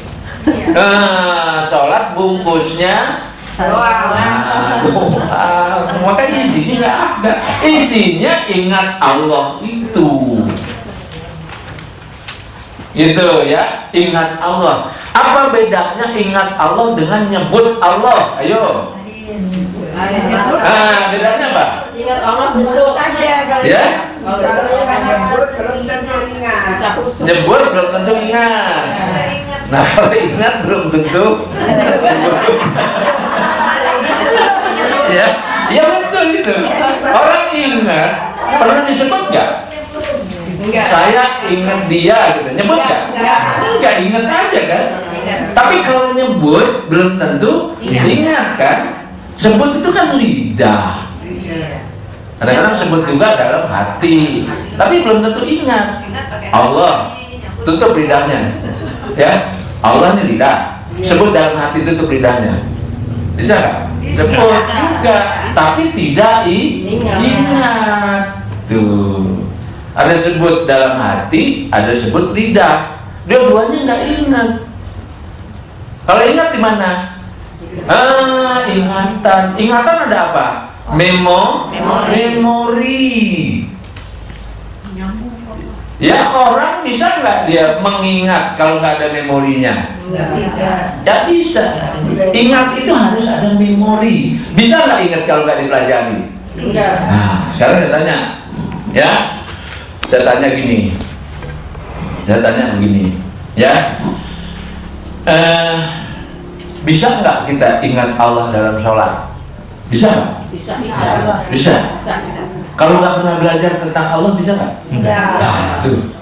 Sholat bungkusnya doa. Makanya isinya nggak ada. Isinya ingat Allah itu. Gitu ya, ingat Allah. Apa bedanya ingat Allah dengan nyebut Allah? Ayo. Bedanya apa? Ingat Allah busuk aja kalau Ya? Nyebut belum tentu ingat. Nyebut belum tentu ingat. Nah kalau ingat belum tentu. Ya, ya betul itu. Orang ingat pernah disebut nggak? Enggak. Saya ingat dia gitu. Nyebut nggak? Enggak, ingat aja kan. Tapi kalau nyebut belum tentu ingat kan. Sebut itu kan lidah. Kadang-kadang sebut juga dalam hati, tapi belum tentu ingat. Allah tutup lidahnya, ya. Allah ini lidah. Sebut dalam hati, tutup lidahnya. Bisa nggak? Sebut juga, tapi tidak ingat. Tuh. Ada sebut dalam hati, ada sebut lidah. Dua-duanya nggak ingat. Kalau ingat di mana? Ingatan. Ingatan ada apa? Memori. Ya orang bisa nggak dia mengingat kalau nggak ada memorinya? Nggak bisa. Ingat itu harus ada memori. Bisa nggak ingat kalau nggak dipelajari? Nah, sekarang saya tanya, ya. Saya tanya begini, ya. Bisa nggak kita ingat Allah dalam sholat? Bisa nggak? Bisa. Kalau nggak pernah belajar tentang Allah bisa nggak? Nah, tuh.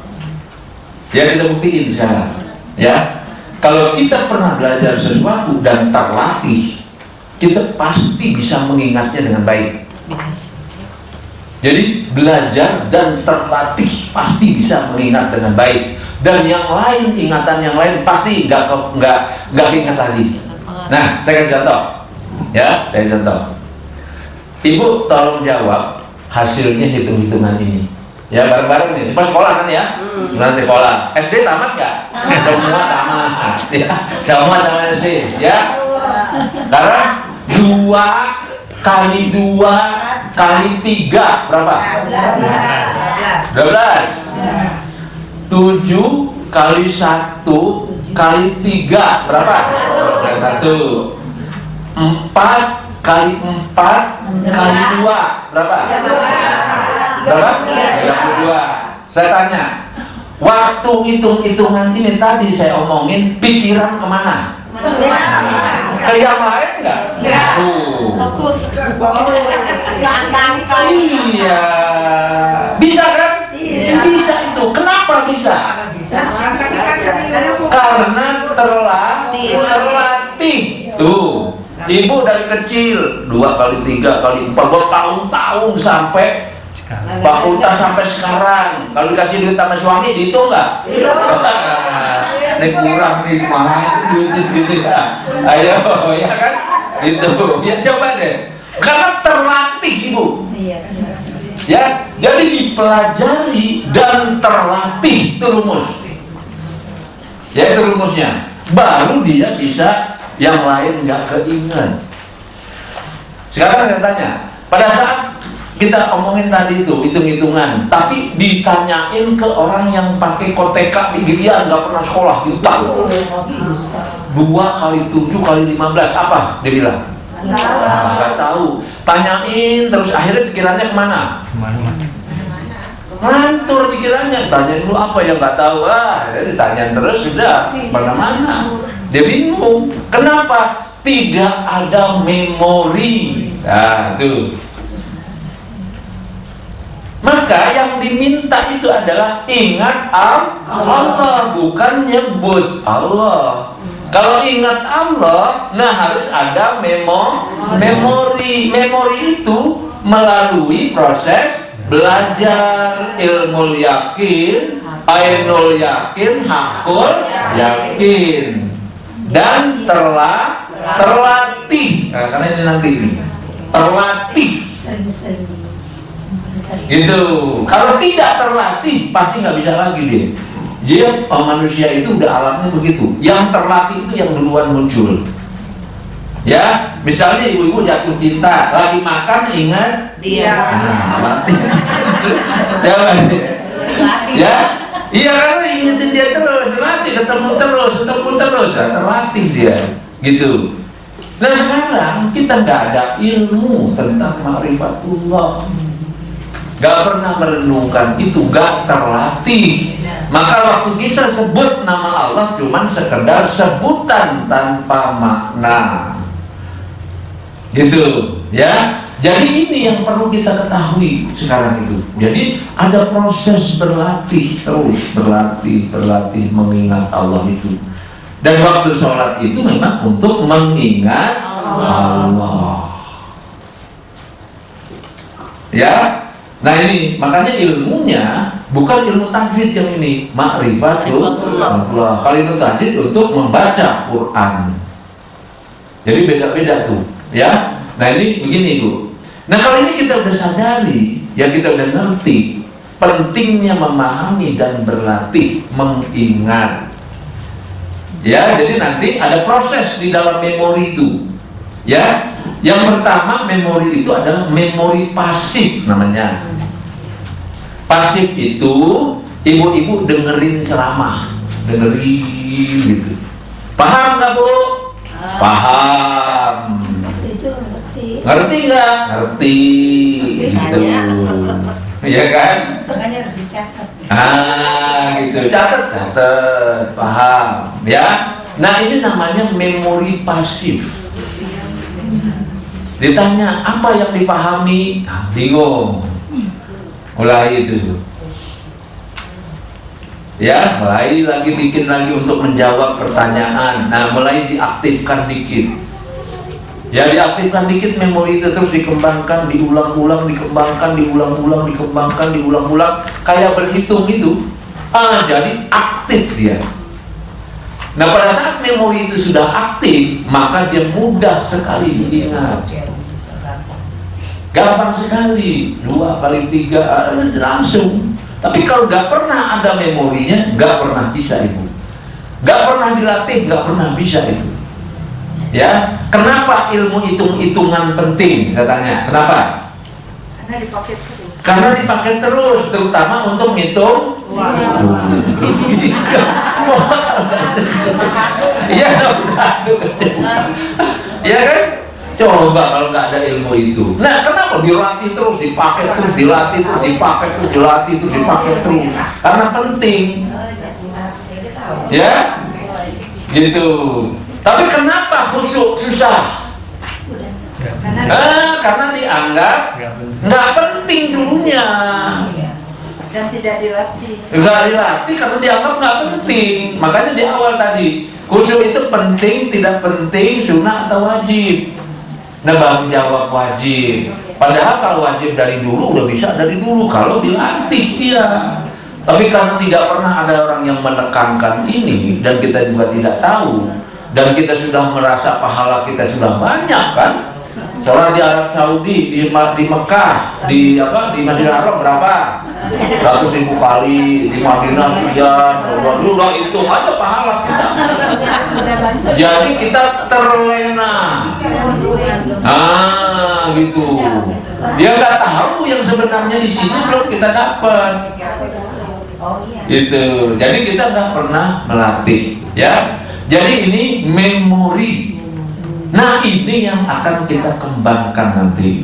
Ya kita buktiin sekarang. Ya, kalau kita pernah belajar sesuatu dan terlatih, kita pasti bisa mengingatnya dengan baik. Jadi belajar dan terlatih pasti bisa mengingat dengan baik. Dan yang lain, ingatan yang lain pasti nggak ingat lagi. Nah, saya kasih contoh. Ya, saya contoh. Ibu tolong jawab hasilnya hitung-hitungan ini. Ya, bareng-bareng nih. Pas sekolah kan ya? Nanti sekolah. SD tamat nggak? Semua tamat. Ya, semua tamat SD. Ya. Sekarang 2 kali 2 kali 3 berapa? 12. 7 kali 1 kali 3 berapa? 1. 4 kali 4 kali 2 berapa? Berapa? 32. Saya tanya, waktu hitung-hitungan ini tadi saya omongin, pikiran kemana? Ke yang lain nggak? Fokus. Iya, bisa kan? Bisa itu. Kenapa bisa? Karena terlatih. Tuh, ibu dari kecil 2 kali 3 kali 4 bertahun-tahun sampai fakultas sampai sekarang. Kalau dikasih duit sama suami, dihitung nggak? Ini kurang nih, mahal duit gitu ya. Ayo, ya kan? Itu, ya coba deh. Karena terlatih ibu. Ya, jadi dipelajari dan terlatih, itu rumus. Ya, itu rumusnya. Baru dia bisa, yang lain nggak keinget. Sekarang saya tanya, pada saat kita omongin tadi itu hitung-hitungan, tapi ditanyain ke orang yang pakai koteka diginian, nggak pernah sekolah, gitu. 2 kali 7 kali 15 apa? Dia bilang nggak tahu. Tanyain terus, akhirnya pikirannya kemana? Mantur pikirannya. Tanyain lu apa yang nggak tahu? Ditanyain terus, sudah mana-mana. Dia bingung. Kenapa? Tidak ada memori. Nah, itu. Maka yang diminta itu adalah ingat Allah, bukan nyebut Allah. Kalau ingat Allah, nah harus ada memori. Memori itu melalui proses belajar ilmu yakin, ainul yakin, hakul yakin, dan terlatih. Nah, karena ini nanti terlatih. Gitu. Kalau tidak terlatih pasti nggak bisa lagi dia. Dia manusia itu udah alamnya begitu. Yang terlatih itu yang duluan muncul. Ya, misalnya ibu-ibu jatuh cinta, lagi makan ingat dia. Terlatih. Ya, iya karena ingetin dia terus, terlatih, ketemu terus, terlatih dia. Gitu. Nah sekarang kita nggak ada ilmu tentang ma'rifatullah. Gak pernah merenungkan itu, gak terlatih. Maka waktu kita sebut nama Allah cuman sekedar sebutan tanpa makna. Gitu, ya. Jadi ini yang perlu kita ketahui sekarang itu. Jadi ada proses berlatih terus, berlatih mengingat Allah itu. Dan waktu sholat itu memang untuk mengingat Allah. Ya. Nah ini, makanya ilmunya bukan ilmu tajwid yang ini, ma'rifatullah. Kalau ilmu tajwid untuk membaca Quran. Jadi beda-beda tuh, ya. Nah ini begini Bu. Nah kalau ini kita udah sadari, ya kita udah ngerti pentingnya memahami dan berlatih mengingat. Ya, jadi nanti ada proses di dalam memori itu. Ya, yang pertama memori itu adalah memori pasif namanya. Pasif itu ibu-ibu dengerin ceramah, dengerin gitu. Paham nggak Bu? Paham. Ngerti nggak? Ngerti. Gitu. Iya kan? Gitu. Catat, paham. Ya. Nah ini namanya memori pasif. Ditanya apa yang dipahami, bingung. Mulai itu, ya, mulai lagi bikin lagi untuk menjawab pertanyaan. Nah, mulai diaktifkan dikit. Ya, diaktifkan dikit memori itu terus dikembangkan, diulang-ulang, dikembangkan, diulang-ulang, kayak berhitung itu. Jadi aktif dia. Nah, pada saat memori itu sudah aktif, maka dia mudah sekali diingat. Gampang sekali, 2 kali 3 langsung. Tapi kalau nggak pernah ada memorinya, nggak pernah bisa Ibu. Nggak pernah dilatih, nggak pernah bisa itu. Ya, kenapa ilmu hitung-hitungan penting? Saya tanya, kenapa? Karena dipakai terus, terutama untuk ngitung. Iya, iya kan? Coba kalau nggak ada ilmu itu. Nah, kenapa dilatih terus, dipakai terus, dilatih terus, dipakai terus, dilatih terus, dipakai terus? Karena penting. Ya, gitu. Tapi kenapa khusyuk susah? Karena dianggap nggak penting dulunya. Dan tidak dilatih. Nggak dilatih karena dianggap nggak penting. Makanya di awal tadi, khusyuk itu penting, tidak penting, sunnah atau wajib. Nah, baru jawab wajib. Padahal kalau wajib dari dulu udah bisa dari dulu kalau dilatih dia. Tapi karena tidak pernah ada orang yang menekankan ini dan kita juga tidak tahu, dan kita sudah merasa pahala kita sudah banyak kan. Sholat di Arab Saudi, di Mekah, di Masjidil Haram berapa? 100.000 kali, di Madinah sekian, udah hitung aja pahala kita. Jadi kita terlena. Gitu. Dia nggak tahu yang sebenarnya di sini belum kita dapat. Gitu. Jadi kita nggak pernah melatih, ya. Jadi ini memori. Nah, ini yang akan kita kembangkan nanti.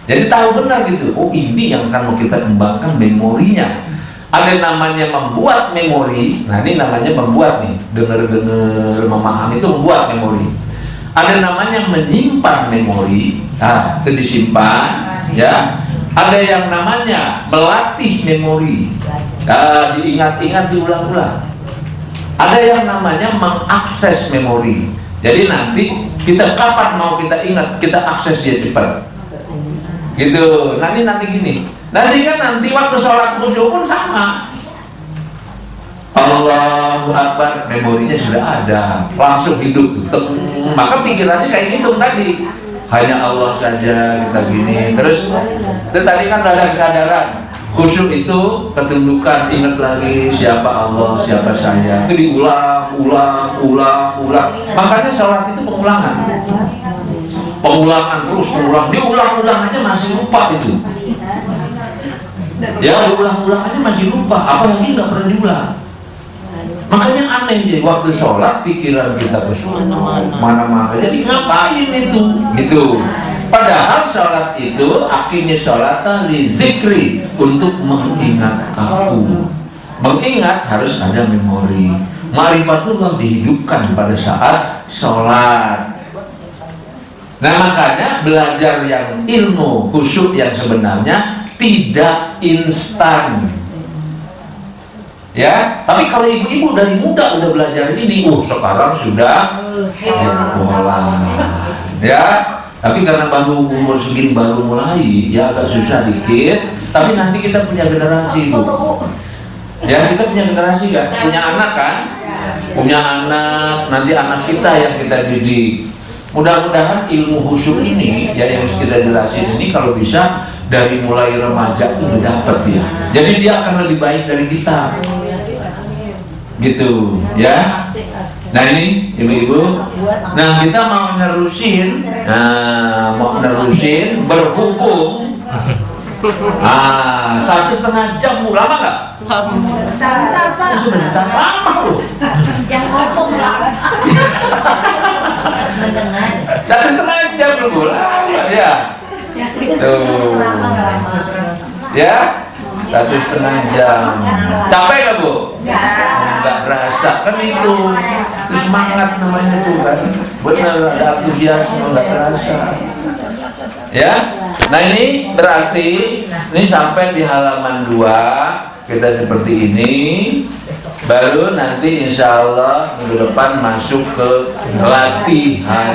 Jadi tahu benar gitu. Oh, ini yang akan kita kembangkan memorinya. Ada namanya membuat memori. Nah, ini namanya membuat nih. Dengar-dengar memahami itu membuat memori. Ada namanya menyimpan memori. Nah, itu disimpan, ya. Ada yang namanya melatih memori. Diingat-ingat, diulang-ulang. Ada yang namanya mengakses memori. Jadi nanti kita kapan mau kita ingat, kita akses dia cepat. Gitu. Nanti gini. Nah, sehingga nanti waktu sholat khusyuk pun sama. Allahu Akbar, memorinya sudah ada, langsung hidup. Maka pikirannya kayak gitu tadi. Hanya Allah saja kita gini. Terus tadi kan ada kesadaran. Khusyuk itu ketundukan, ingat lagi siapa Allah, siapa saya. Itu diulang. Makanya sholat itu pengulangan terus, diulang aja masih lupa itu. Ya, diulang aja masih lupa. Apalagi nggak pernah diulang. Makanya aneh jadi waktu sholat pikiran kita ke mana-mana. Jadi ngapain itu? Gitu. Padahal sholat itu akhirnya sholat li zikri, untuk mengingat aku. Mengingat harus ada memori. Ma'rifatullah dihidupkan pada saat sholat. Nah, makanya belajar yang ilmu khusyuk yang sebenarnya tidak instan. Ya, tapi kalau ibu-ibu dari muda udah belajar ini, sekarang sudah ya. Tapi karena baru umur segini baru mulai, ya agak susah dikit. Tapi nanti kita punya generasi, Bu. Ya, kita punya generasi kan, punya anak kan, punya anak. Nanti anak kita yang kita didik. Mudah-mudahan ilmu khusyuk ini, ya yang kita jelasin ini, kalau bisa dari mulai remaja itu dapat ya. Jadi dia akan lebih baik dari kita. Gitu, ya. Nah, ini ibu-ibu. Nah, kita mau nerusin berhubung 1,5 jam. Lama nggak? Sebentar, lama loh. Yang ngomong lah. 1,5 jam loh, lama ya. Tuh, ya. 1,5 jam. Capek nggak, Bu? Nggak berasa kan itu semangat namanya tuh kan. Bener, ada antusiasme, nggak terasa. Ya. Nah, ini berarti ini sampai di halaman 2 kita seperti ini. Baru nanti insya Allah minggu depan masuk ke latihan.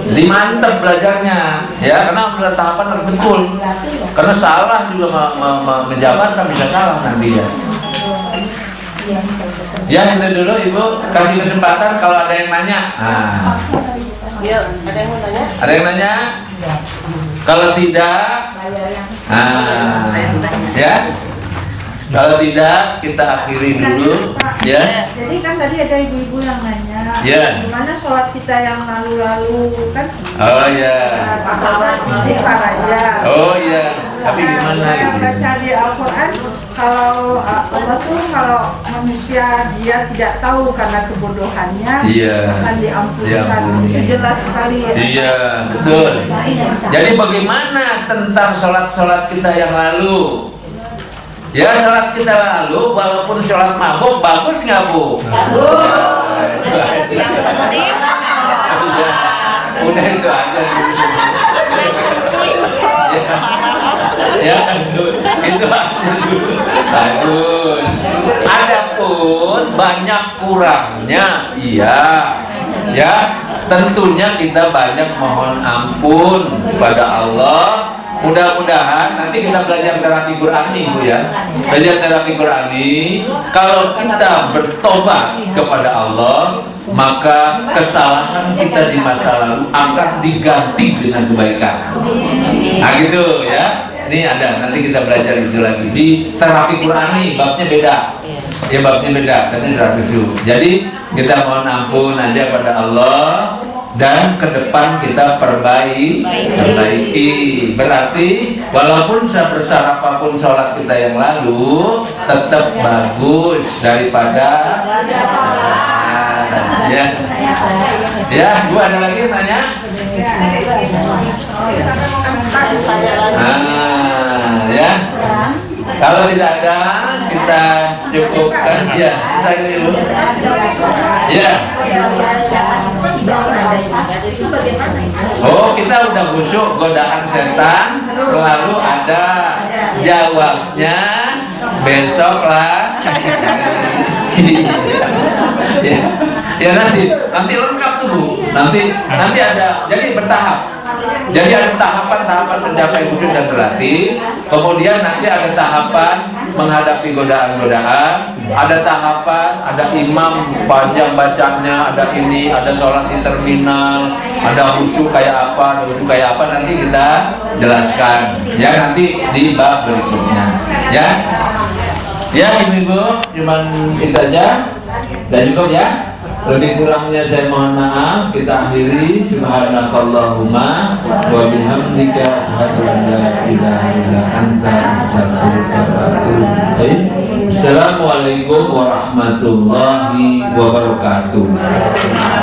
Jadi mantep belajarnya, ya, karena ada tahapan harus betul. Karena salah juga menjabarkan bisa salah nanti ya. Ya, itu dulu Ibu, kasih kesempatan kalau ada yang nanya. Ya, ada yang mau nanya? Ada yang nanya? Kalau tidak, ya. Kalau tidak, kita akhiri dulu, ya. Jadi kan tadi ada ibu-ibu yang nanya, Ya. gimana sholat kita yang lalu-lalu kan? Oh ya. Sholat istighfar aja. Oh ya. Tapi gimana Yang itu? baca di Al-Quran, kalau Allah tuh kalau manusia dia tidak tahu karena kebodohannya akan diampunkan. Itu jelas sekali ya. Iya, betul. Jadi bagaimana tentang sholat-sholat kita yang lalu? Ya, sholat kita lalu walaupun sholat mabuk bagus nggak Bu? Bagus. Yang penting Udah itu aja. Ya, itu aja dulu. Bagus. Adapun banyak kurangnya, iya. Ya, tentunya kita banyak mohon ampun kepada Allah. Mudah-mudahan nanti kita belajar terapi Qurani, Bu ya. Belajar terapi Qurani. Kalau kita bertobat kepada Allah, maka kesalahan kita di masa lalu akan diganti dengan kebaikan. Nah gitu ya. Ini ada, nanti kita belajar itu lagi di terapi Qurani, babnya beda. Ya babnya beda, dan ini jadi kita mohon ampun aja pada Allah. Dan ke depan kita perbaiki. Berarti walaupun sebesar apapun sholat kita yang lalu tetap bagus daripada ya. Ya, Bu ada lagi yang tanya? Ya. Kalau tidak ada, kita cukupkan ya. Saya dulu. Ya. Oh, kita udah khusyuk godaan setan, lalu ada jawabnya besok lah. Ya nanti lengkap tuh Bu. Nanti ada, jadi bertahap. Jadi ada tahapan-tahapan mencapai khusyuk dan berlatih. Kemudian nanti ada tahapan menghadapi godaan-godaan. Ada tahapan, ada imam panjang bacanya, ada ini, ada sholat di terminal, ada khusyuk kayak apa, nanti kita jelaskan. Ya nanti di bab berikutnya. Ya. Ya ibu-ibu, cuman itu aja. Dan cukup ya. Lebih kurangnya saya mohon maaf. Kita akhiri. Subhanakallahumma wa bihamdika asyhadu an la ilaha illa anta astaghfiruka wa atubu ilaik. Assalamualaikum warahmatullahi wabarakatuh.